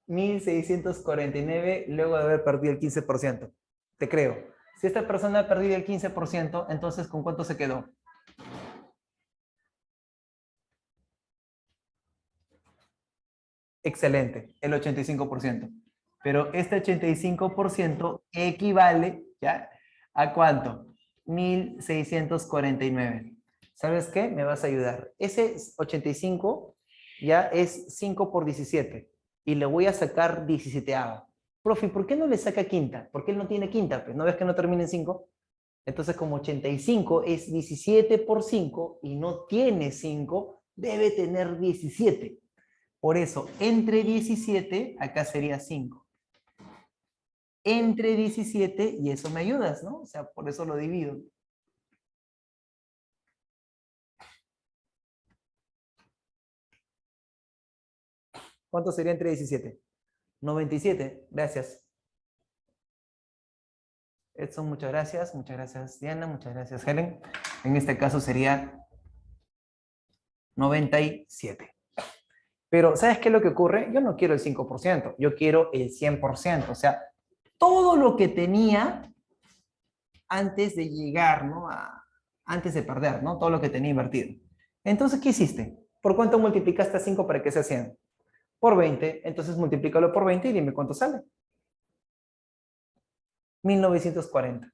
1.649 luego de haber perdido el 15%. Te creo. Si esta persona ha perdido el 15%, entonces ¿con cuánto se quedó? Excelente, el 85%. Pero este 85% equivale, ¿ya? ¿A cuánto? 1.649. ¿Sabes qué? Me vas a ayudar. Ese 85 ya es 5 por 17. Y le voy a sacar 17ava. Profe, ¿por qué no le saca quinta? Porque él no tiene quinta, pues. ¿No ves que no termina en 5? Entonces, como 85 es 17 por 5 y no tiene 5, debe tener 17. Por eso, entre 17, acá sería 5. Entre 17, y eso me ayudas, ¿no? O sea, por eso lo divido. ¿Cuánto sería entre 17? 97, gracias. Edson, muchas gracias. Muchas gracias, Diana. Muchas gracias, Helen. En este caso sería 97. Pero, ¿sabes qué es lo que ocurre? Yo no quiero el 5%, yo quiero el 100%. O sea, todo lo que tenía antes de llegar, ¿no? Antes de perder, ¿no? Todo lo que tenía invertido. Entonces, ¿qué hiciste? ¿Por cuánto multiplicaste a 5 para que sea 100? Por 20. Entonces, multiplícalo por 20 y dime cuánto sale. 1940.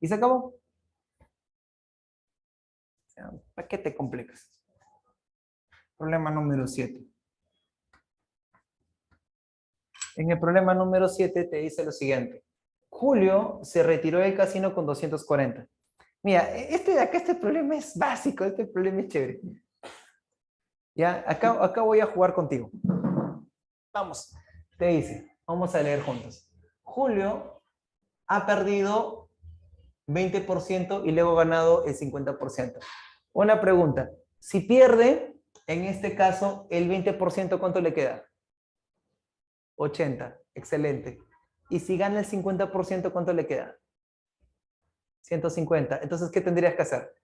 Y se acabó. O sea, ¿para qué te complicas? Problema número 7. En el problema número 7 te dice lo siguiente. Julio se retiró del casino con 240. Mira, este problema es básico, este problema es chévere. Ya, acá voy a jugar contigo. Vamos, te dice, vamos a leer juntos. Julio ha perdido 20% y luego ganado el 50%. Una pregunta, si pierde, en este caso, el 20%, ¿cuánto le queda? 80, excelente. Y si gana el 50%, ¿cuánto le queda? 150. Entonces, ¿qué tendrías que hacer?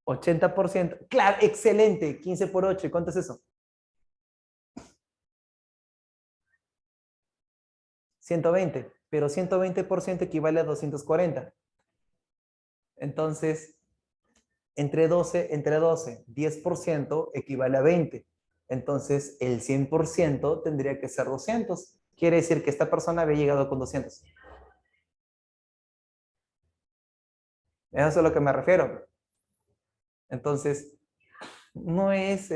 ¿80%? Claro, excelente. 15 por 8. ¿Y cuánto es eso? 120. Pero 120% equivale a 240. Entonces, entre 12, 10% equivale a 20. Entonces, el 100% tendría que ser 200. Quiere decir que esta persona había llegado con 200. Eso es a lo que me refiero. Entonces, no es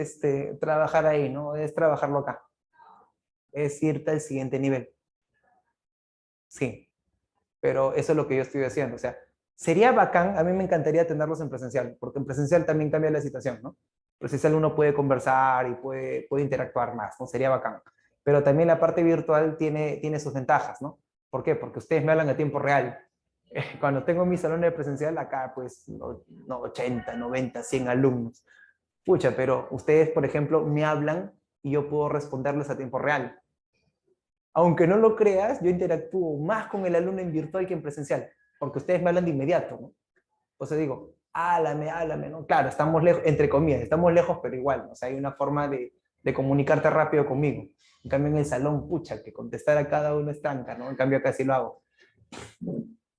trabajar ahí, no es trabajarlo acá. Es irte al siguiente nivel. Sí, pero eso es lo que yo estoy haciendo. O sea, sería bacán, a mí me encantaría tenerlos en presencial, porque en presencial también cambia la situación, ¿no? En presencial uno puede conversar y puede interactuar más, ¿no? Sería bacán. Pero también la parte virtual tiene sus ventajas, ¿no? ¿Por qué? Porque ustedes me hablan a tiempo real. Cuando tengo mi salón de presencial, acá pues 80, 90, 100 alumnos. Pucha, pero ustedes, por ejemplo, me hablan y yo puedo responderles a tiempo real. Aunque no lo creas, yo interactúo más con el alumno en virtual que en presencial, porque ustedes me hablan de inmediato, ¿no? Entonces digo, háblame, ¿no? Claro, estamos lejos, entre comillas, estamos lejos, pero igual, o sea, hay una forma de comunicarte rápido conmigo. En cambio, en el salón, pucha, que contestar a cada uno es tranca, ¿no? En cambio, acá sí lo hago.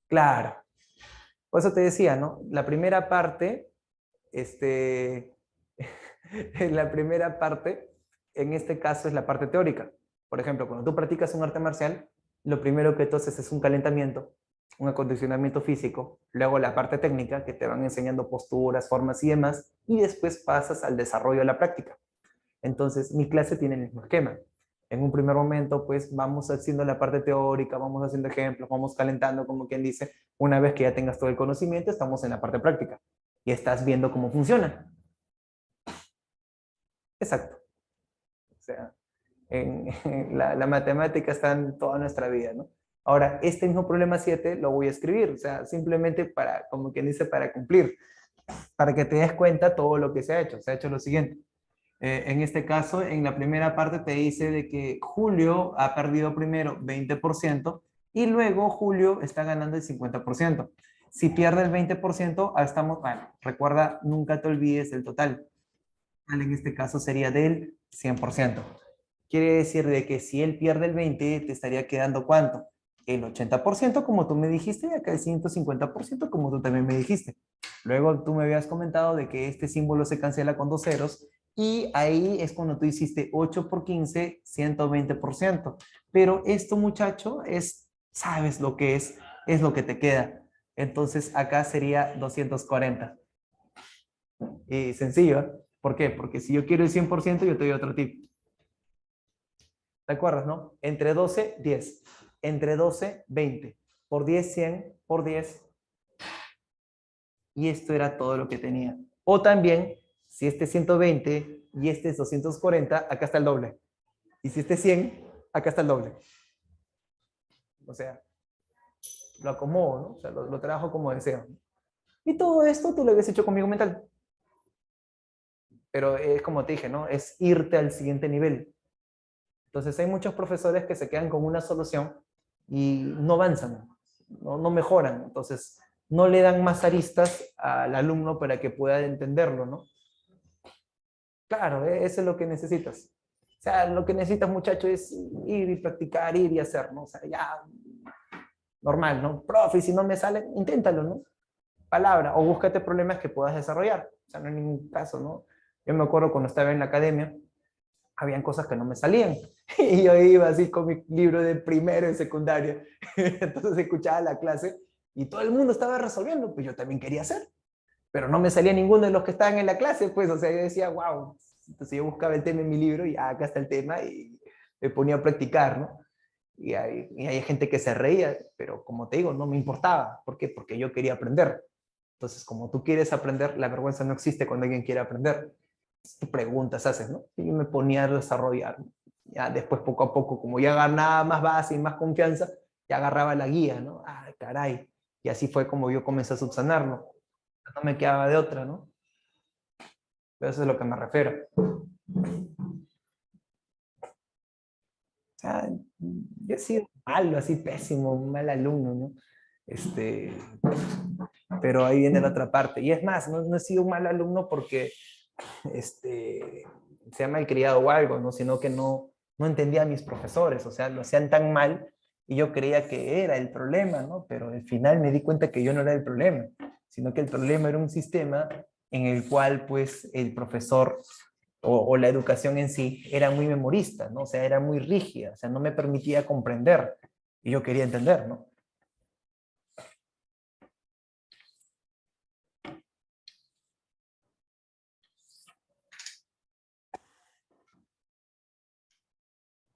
Claro. Por eso te decía, ¿no? La primera parte, la primera parte, en este caso, es la parte teórica. Por ejemplo, cuando tú practicas un arte marcial, lo primero que tú haces es un calentamiento, un acondicionamiento físico, luego la parte técnica, que te van enseñando posturas, formas y demás, y después pasas al desarrollo de la práctica. Entonces, mi clase tiene el mismo esquema. En un primer momento, pues vamos haciendo la parte teórica, vamos haciendo ejemplos, vamos calentando, como quien dice. Una vez que ya tengas todo el conocimiento, estamos en la parte práctica y estás viendo cómo funciona. Exacto. O sea, la matemática está en toda nuestra vida, ¿no? Ahora, este mismo problema 7 lo voy a escribir, o sea, simplemente para, como quien dice, para cumplir, para que te des cuenta todo lo que se ha hecho. Se ha hecho lo siguiente. En este caso, en la primera parte te dice de que Julio ha perdido primero 20% y luego Julio está ganando el 50%. Si pierde el 20%, estamos, bueno, recuerda, nunca te olvides del total. En este caso sería del 100%. Quiere decir de que si él pierde el 20, te estaría quedando ¿cuánto? El 80%, como tú me dijiste, y acá el 150%, como tú también me dijiste. Luego tú me habías comentado de que este símbolo se cancela con dos ceros, y ahí es cuando tú hiciste 8 por 15, 120%. Pero esto, muchacho, sabes lo que es lo que te queda. Entonces acá sería 240. Y sencillo, ¿eh? ¿Por qué? Porque si yo quiero el 100%, yo te doy otro tip. ¿Te acuerdas, no? Entre 12, 10. Entre 12, 20. Por 10, 100. Por 10. Y esto era todo lo que tenía. O también, si este es 120 y este es 240, acá está el doble. Y si este es 100, acá está el doble. O sea, lo acomodo, ¿no? O sea, lo trabajo como deseo. Y todo esto tú lo habías hecho conmigo mental. Pero es como te dije, ¿no? Es irte al siguiente nivel. Entonces hay muchos profesores que se quedan con una solución y no avanzan, no mejoran. Entonces no le dan más aristas al alumno para que pueda entenderlo, ¿no? Claro, eso es lo que necesitas. O sea, lo que necesitas, muchacho, es ir y practicar, ir y hacer, ¿no? O sea, ya, normal, ¿no? Profe, si no me sale, inténtalo, ¿no? Palabra, o búscate problemas que puedas desarrollar. O sea, no hay ningún caso, ¿no? Yo me acuerdo cuando estaba en la academia, habían cosas que no me salían. Y yo iba así con mi libro de primero y secundaria. Entonces escuchaba la clase y todo el mundo estaba resolviendo, pues yo también quería hacer. Pero no me salía ninguno de los que estaban en la clase, pues, o sea, yo decía, wow. Entonces yo buscaba el tema en mi libro y acá está el tema y me ponía a practicar, ¿no? Y hay gente que se reía, pero como te digo, no me importaba. ¿Por qué? Porque yo quería aprender. Entonces, como tú quieres aprender, la vergüenza no existe cuando alguien quiere aprender. Tú preguntas, haces, ¿no? Y yo me ponía a desarrollar. Ya después, poco a poco, como ya ganaba más base y más confianza, ya agarraba la guía, ¿no? Ah, caray. Y así fue como yo comencé a subsanarlo. No me quedaba de otra, ¿no? Pero eso es a lo que me refiero. O sea, yo he sido malo, así pésimo, un mal alumno, ¿no? Pero ahí viene la otra parte. Y es más, no he sido un mal alumno porque sea malcriado o algo, ¿no? Sino que no entendía a mis profesores, o sea, lo hacían tan mal y yo creía que era el problema, ¿no? Pero al final me di cuenta que yo no era el problema, sino que el problema era un sistema en el cual, pues, el profesor o la educación en sí era muy memorista, ¿no? O sea, era muy rígida, o sea, no me permitía comprender y yo quería entender, ¿no?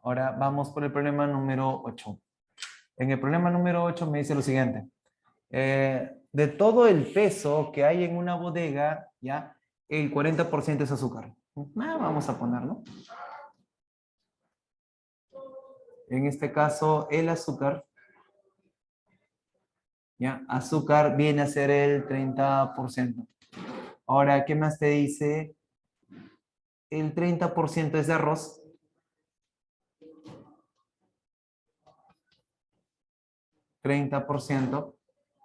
Ahora vamos por el problema número 8. En el problema número 8 me dice lo siguiente. De todo el peso que hay en una bodega, ¿ya? El 40% es azúcar. Vamos a ponerlo. En este caso, el azúcar, ¿ya? Azúcar viene a ser el 30%. Ahora, ¿qué más te dice? El 30% es de arroz. $30.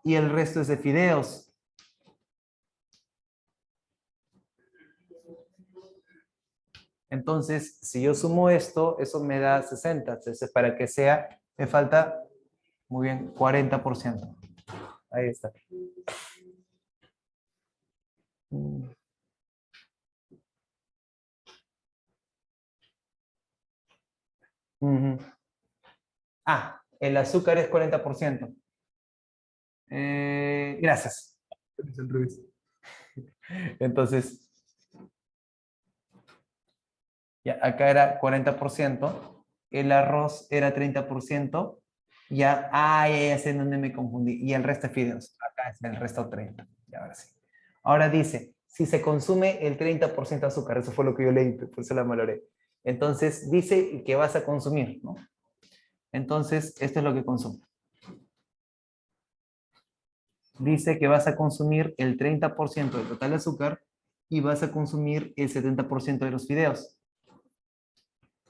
Y el resto es de fideos. Entonces, si yo sumo esto, eso me da 60. Entonces, para que sea, me falta, muy bien, 40%. Ahí está. Ah, el azúcar es 40%. Gracias. Entonces, ya, acá era 40%, el arroz era 30%, ya sé en dónde me confundí, y el resto de fideos, acá es el resto 30, ya ahora sí. Ahora dice, si se consume el 30% de azúcar, eso fue lo que yo leí, por eso la valoré. Entonces, dice que vas a consumir, ¿no? Entonces, esto es lo que consume. Dice que vas a consumir el 30% del total de azúcar y vas a consumir el 70% de los fideos.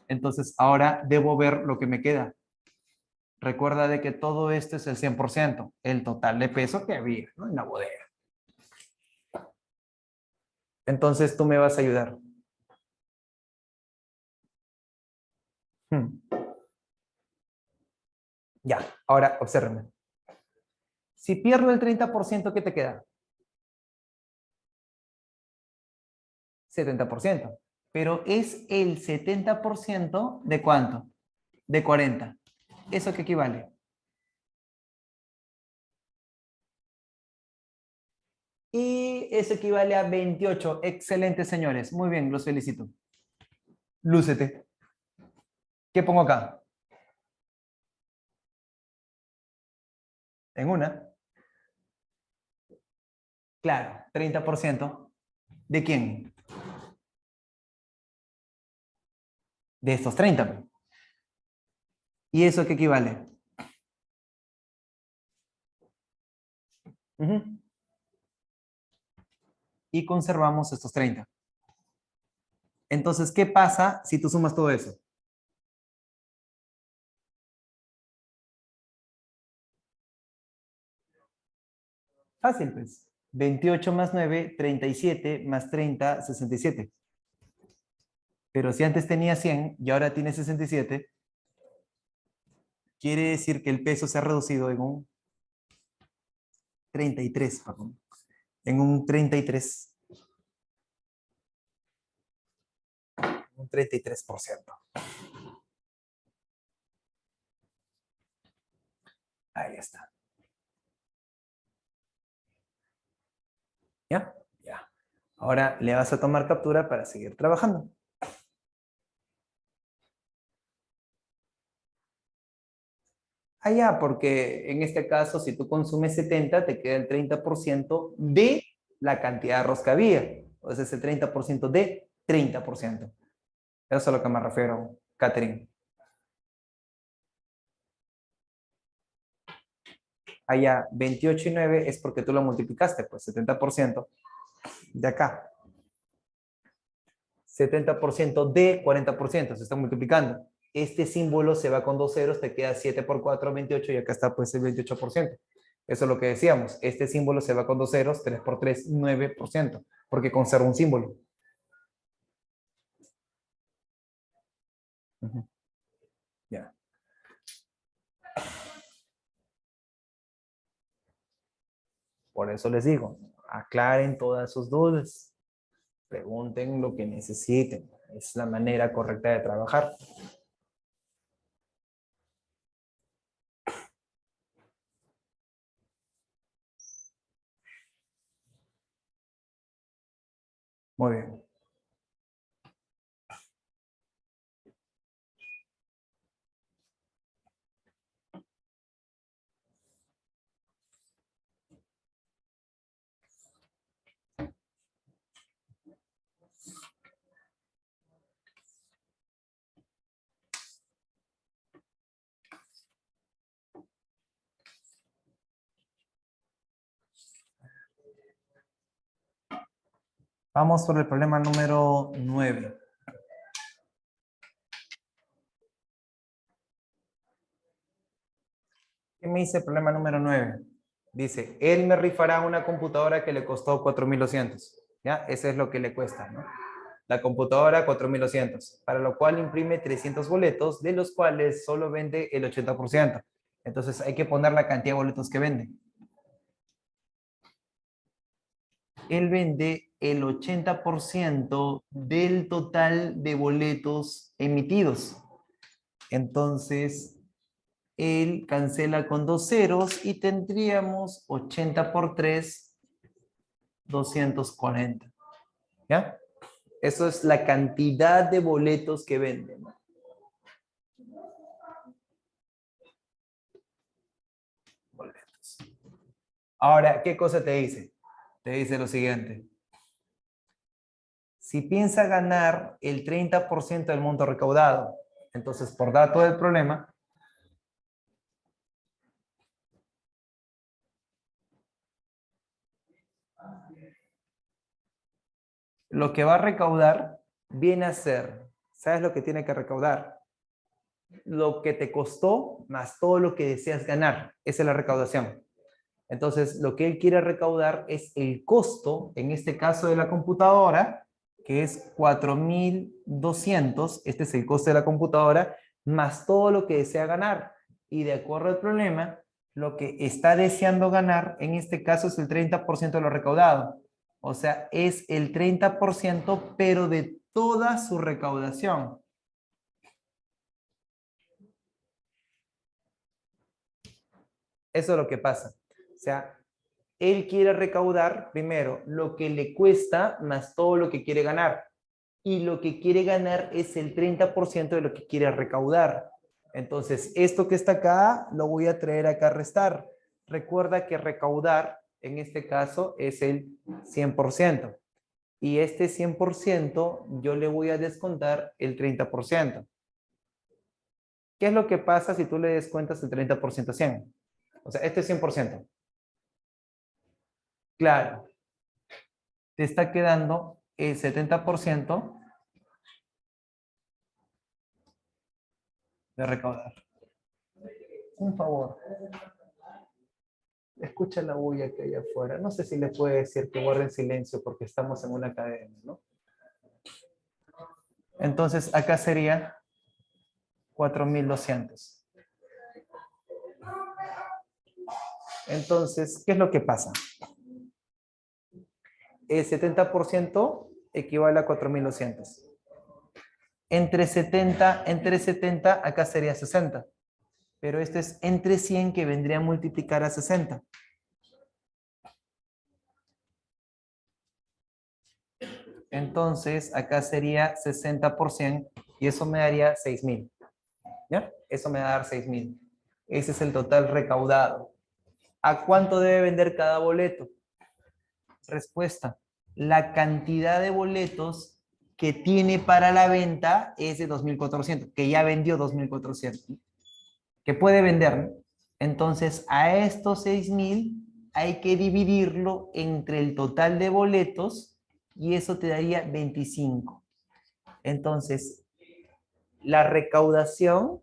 Entonces, ahora debo ver lo que me queda. Recuerda de que todo esto es el 100%, el total de peso que había, ¿no? En la bodega. Entonces, tú me vas a ayudar. Ya, ahora obsérvame. Si pierdo el 30%, ¿qué te queda? 70%. Pero es el 70% de ¿cuánto? De 40. ¿Eso qué equivale? Y eso equivale a 28. Excelente, señores. Muy bien, los felicito. Lúcete. ¿Qué pongo acá? En una. Claro, 30%. ¿De quién? De estos 30. ¿Y eso qué equivale? Y conservamos estos 30. Entonces, ¿qué pasa si tú sumas todo eso? Fácil, pues. 28 más 9, 37 más 30, 67. Pero si antes tenía 100 y ahora tiene 67, quiere decir que el peso se ha reducido en un 33, perdón. En un 33. Un 33%. Ahí está. ¿Ya? Ya. Ahora le vas a tomar captura para seguir trabajando. Ya, porque en este caso, si tú consumes 70, te queda el 30% de la cantidad de arroz que había. O sea, ese 30% de 30%. Eso es a lo que me refiero. Catherine. Allá 28 y 9 es porque tú lo multiplicaste, pues 70% de acá. 70% de 40%, se está multiplicando. Este símbolo se va con dos ceros, te queda 7 por 4, 28, y acá está pues el 28%. Eso es lo que decíamos. Este símbolo se va con dos ceros, 3 por 3, 9%, porque conserva un símbolo. Ya. Por eso les digo, aclaren todas sus dudas. Pregunten lo que necesiten. Es la manera correcta de trabajar. Muy bien. Vamos por el problema número 9. ¿Qué me dice el problema número 9? Dice, él me rifará una computadora que le costó 4.200. ¿Ya? Eso es lo que le cuesta, ¿no? La computadora 4.200, para lo cual imprime 300 boletos, de los cuales solo vende el 80%. Entonces hay que poner la cantidad de boletos que vende. Él vende el 80% del total de boletos emitidos. Entonces, él cancela con dos ceros y tendríamos 80 por 3, 240. ¿Ya? Eso es la cantidad de boletos que vende, ¿no? Boletos. Ahora, ¿qué cosa te dice? Te dice lo siguiente. Si piensa ganar el 30% del monto recaudado, entonces por dato del problema, lo que va a recaudar viene a ser, ¿sabes lo que tiene que recaudar? Lo que te costó más todo lo que deseas ganar. Esa es la recaudación. Entonces, lo que él quiere recaudar es el costo, en este caso de la computadora, que es 4.200, este es el costo de la computadora, más todo lo que desea ganar. Y de acuerdo al problema, lo que está deseando ganar, en este caso es el 30% de lo recaudado. O sea, es el 30%, pero de toda su recaudación. Eso es lo que pasa. O sea, él quiere recaudar, primero, lo que le cuesta más todo lo que quiere ganar. Y lo que quiere ganar es el 30% de lo que quiere recaudar. Entonces, esto que está acá, lo voy a traer acá a restar. Recuerda que recaudar, en este caso, es el 100%. Y este 100%, yo le voy a descontar el 30%. ¿Qué es lo que pasa si tú le descuentas el 30% a 100? O sea, este es 100%. Claro, te está quedando el 70% de recaudar. Un favor. Escucha la bulla que hay afuera. No sé si le puede decir que guarden silencio porque estamos en una academia, ¿no? Entonces, acá sería 4.200. Entonces, ¿qué es lo que pasa? El 70% equivale a 4.200. Entre 70, acá sería 60. Pero este es entre 100 que vendría a multiplicar a 60. Entonces, acá sería 60% y eso me daría 6.000. ¿Ya? Eso me va a dar 6.000. Ese es el total recaudado. ¿A cuánto debe vender cada boleto? Respuesta. La cantidad de boletos que tiene para la venta es de 2.400, que ya vendió 2.400, que puede vender, ¿no? Entonces, a estos 6.000 hay que dividirlo entre el total de boletos y eso te daría 25. Entonces, la recaudación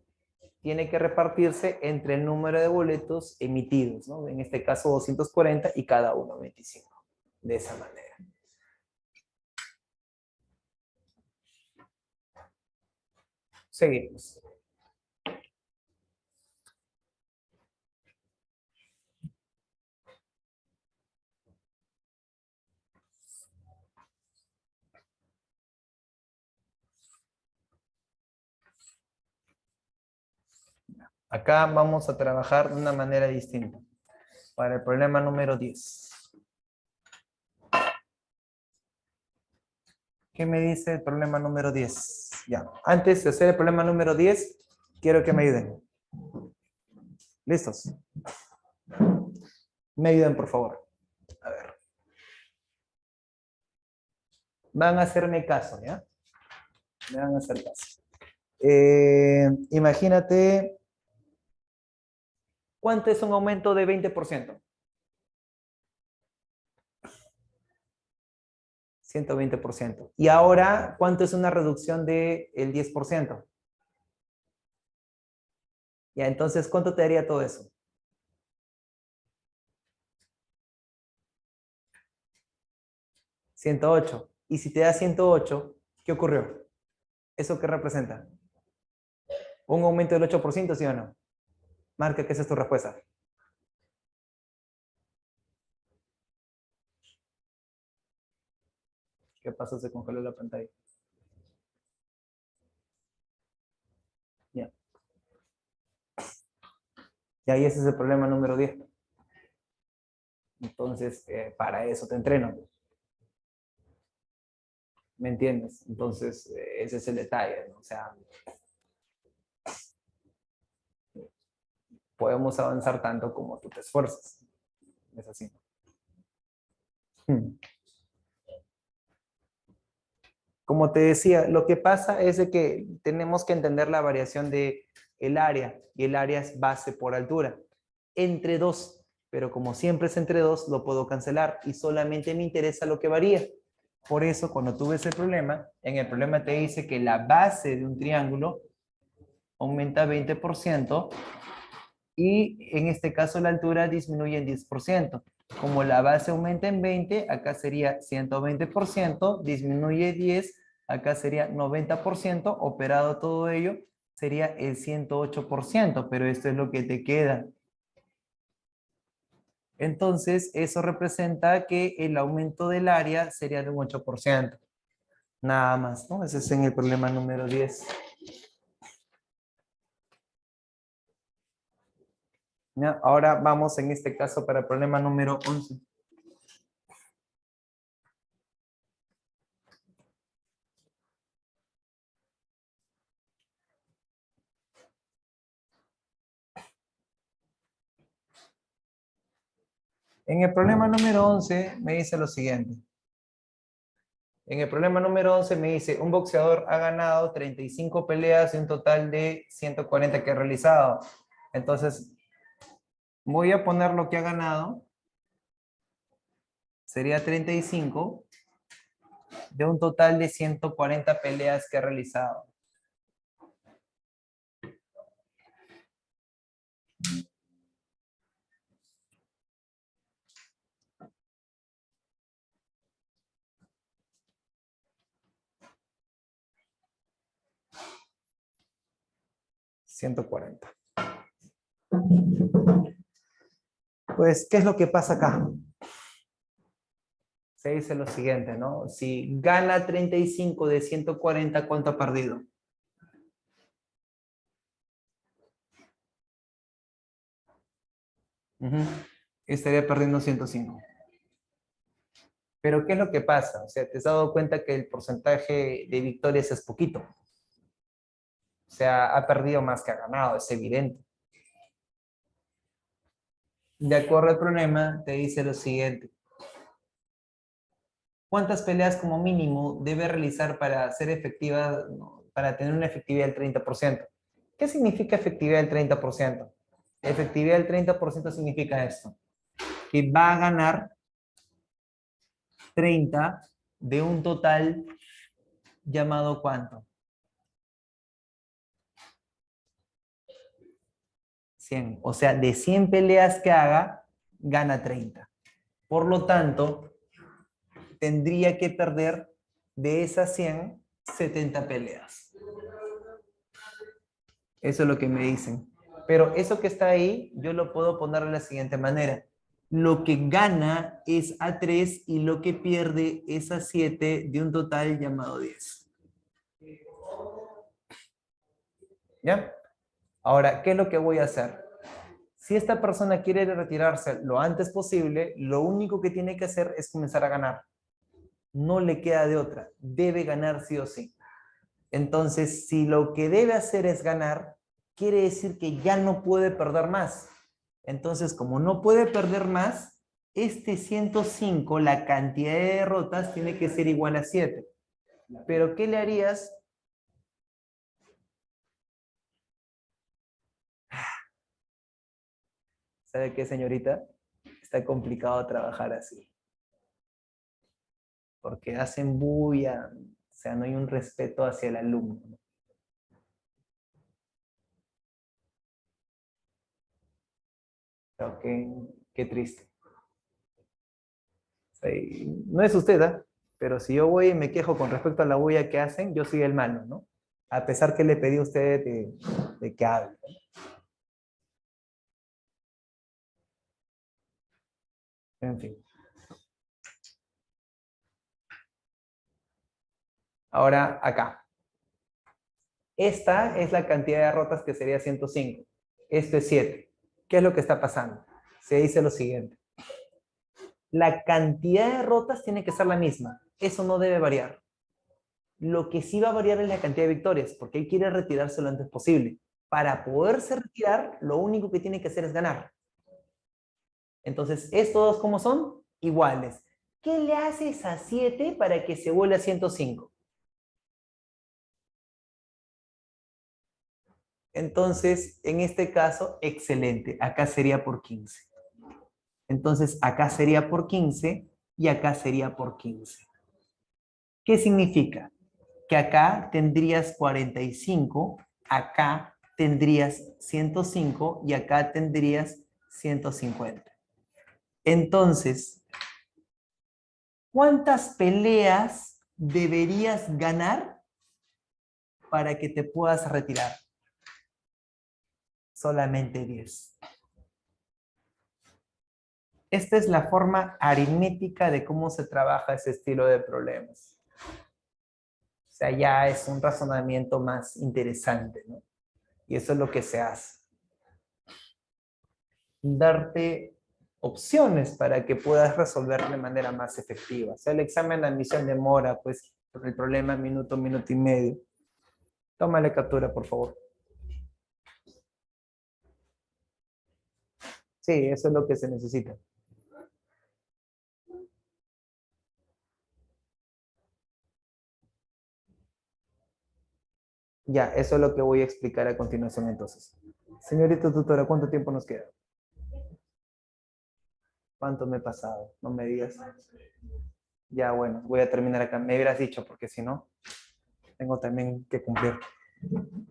tiene que repartirse entre el número de boletos emitidos, ¿no? En este caso 240 y cada uno 25. De esa manera. Seguimos. Acá vamos a trabajar de una manera distinta. Para el problema número 10. ¿Qué me dice el problema número 10? Ya, antes de hacer el problema número 10, quiero que me ayuden. ¿Listos? Me ayuden, por favor. A ver. Van a hacerme caso, ¿ya? Me van a hacer caso. Imagínate, ¿cuánto es un aumento de 20%? 120%. Y ahora, ¿cuánto es una reducción del 10%? Ya, entonces, ¿cuánto te daría todo eso? 108. Y si te da 108, ¿qué ocurrió? ¿Eso qué representa? ¿Un aumento del 8%, sí o no? Marca que esa es tu respuesta. ¿Qué pasó? Se congeló la pantalla. Ya. Y ahí ese es el problema número 10. Entonces, para eso te entreno. ¿Me entiendes? Entonces, ese es el detalle, ¿no? O sea, podemos avanzar tanto como tú te esfuerzas. Es así. Como te decía, lo que pasa es de que tenemos que entender la variación de el área, y el área es base por altura. Entre 2, pero como siempre es entre 2, lo puedo cancelar y solamente me interesa lo que varía. Por eso, cuando tuve ese problema, en el problema te dice que la base de un triángulo aumenta 20% y en este caso la altura disminuye en 10%. Como la base aumenta en 20, acá sería 120%, disminuye 10, acá sería 90%, operado todo ello, sería el 108%, pero esto es lo que te queda. Entonces, eso representa que el aumento del área sería de un 8%. Nada más, ¿no? Ese es en el problema número 10. ¿Ya? Ahora vamos en este caso para el problema número 11. En el problema número 11 me dice lo siguiente. En el problema número 11 me dice, un boxeador ha ganado 35 peleas y un total de 140 que ha realizado. Entonces, voy a poner lo que ha ganado. Sería 35 de un total de 140 peleas que ha realizado. $140. Pues, ¿qué es lo que pasa acá? Se dice lo siguiente, ¿no? Si gana 35 de 140, ¿cuánto ha perdido? Estaría perdiendo 105. Pero ¿qué es lo que pasa? O sea, te has dado cuenta que el porcentaje de victorias es poquito. O sea, ha perdido más que ha ganado, es evidente. De acuerdo al problema, te dice lo siguiente. ¿Cuántas peleas como mínimo debe realizar para ser efectiva, no, para tener una efectividad del 30%? ¿Qué significa efectividad del 30%? Efectividad del 30% significa esto, que va a ganar 30 de un total llamado ¿cuánto? 100. O sea, de 100 peleas que haga, gana 30. Por lo tanto, tendría que perder de esas 100, 70 peleas. Eso es lo que me dicen. Pero eso que está ahí, yo lo puedo poner de la siguiente manera. Lo que gana es A3 y lo que pierde es A7 de un total llamado 10. ¿Ya? Ahora, ¿qué es lo que voy a hacer? Si esta persona quiere retirarse lo antes posible, lo único que tiene que hacer es comenzar a ganar. No le queda de otra. Debe ganar sí o sí. Entonces, si lo que debe hacer es ganar, quiere decir que ya no puede perder más. Entonces, como no puede perder más, este 105, la cantidad de derrotas, tiene que ser igual a 7. Pero, ¿qué le harías? ¿Sabe qué, señorita? Está complicado trabajar así. Porque hacen bulla, o sea, no hay un respeto hacia el alumno. Pero qué triste. O sea, no es usted, ¿eh? Pero si yo voy y me quejo con respecto a la bulla que hacen, yo soy el malo, ¿no? A pesar que le pedí a usted de que hable. En fin. Ahora, acá. Esta es la cantidad de derrotas que sería 105. Esto es 7. ¿Qué es lo que está pasando? Se dice lo siguiente. La cantidad de derrotas tiene que ser la misma. Eso no debe variar. Lo que sí va a variar es la cantidad de victorias, porque él quiere retirarse lo antes posible. Para poderse retirar, lo único que tiene que hacer es ganar. Entonces, estos dos, ¿cómo son? Iguales. ¿Qué le haces a 7 para que se vuelva a 105? Entonces, en este caso, excelente. Acá sería por 15. Entonces, acá sería por 15 y acá sería por 15. ¿Qué significa? Que acá tendrías 45, acá tendrías 105 y acá tendrías 150. Entonces, ¿cuántas peleas deberías ganar para que te puedas retirar? Solamente 10. Esta es la forma aritmética de cómo se trabaja ese estilo de problemas. O sea, ya es un razonamiento más interesante, ¿no? Y eso es lo que se hace. Darte opciones para que puedas resolver de manera más efectiva. O sea, el examen de admisión demora, pues, el problema minuto, minuto y medio. Tómale captura, por favor. Sí, eso es lo que se necesita. Ya, eso es lo que voy a explicar a continuación entonces. Señorita tutora, ¿cuánto tiempo nos queda? ¿Cuánto me he pasado? No me digas. Ya, bueno, voy a terminar acá. Me hubieras dicho, porque si no, tengo también que cumplir.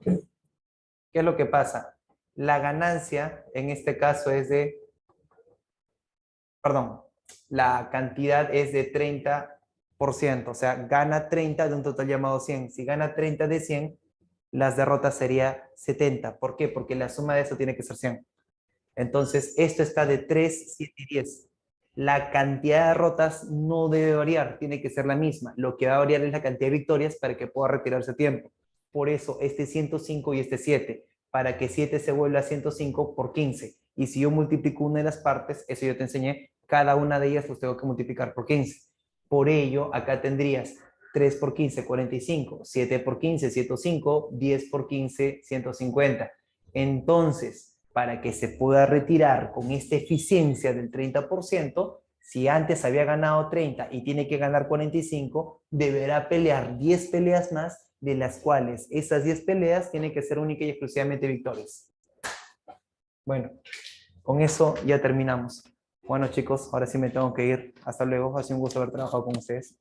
¿Qué es lo que pasa? La ganancia, en este caso, es de... Perdón, la cantidad es de 30%. O sea, gana 30 de un total llamado 100. Si gana 30 de 100, las derrotas sería 70. ¿Por qué? Porque la suma de eso tiene que ser 100. Entonces, esto está de 3, 7 y 10. La cantidad de derrotas no debe variar, tiene que ser la misma. Lo que va a variar es la cantidad de victorias para que pueda retirarse a tiempo. Por eso, este 105 y este 7. Para que 7 se vuelva a 105 por 15. Y si yo multiplico una de las partes, eso yo te enseñé, cada una de ellas los tengo que multiplicar por 15. Por ello, acá tendrías 3 por 15, 45. 7 por 15, 105. 10 por 15, 150. Entonces, para que se pueda retirar con esta eficiencia del 30%, Si antes había ganado 30 y tiene que ganar 45, deberá pelear 10 peleas más, de las cuales esas 10 peleas tienen que ser única y exclusivamente victorias. Bueno, con eso ya terminamos. Bueno, chicos, ahora sí me tengo que ir. Hasta luego. Ha sido un gusto haber trabajado con ustedes.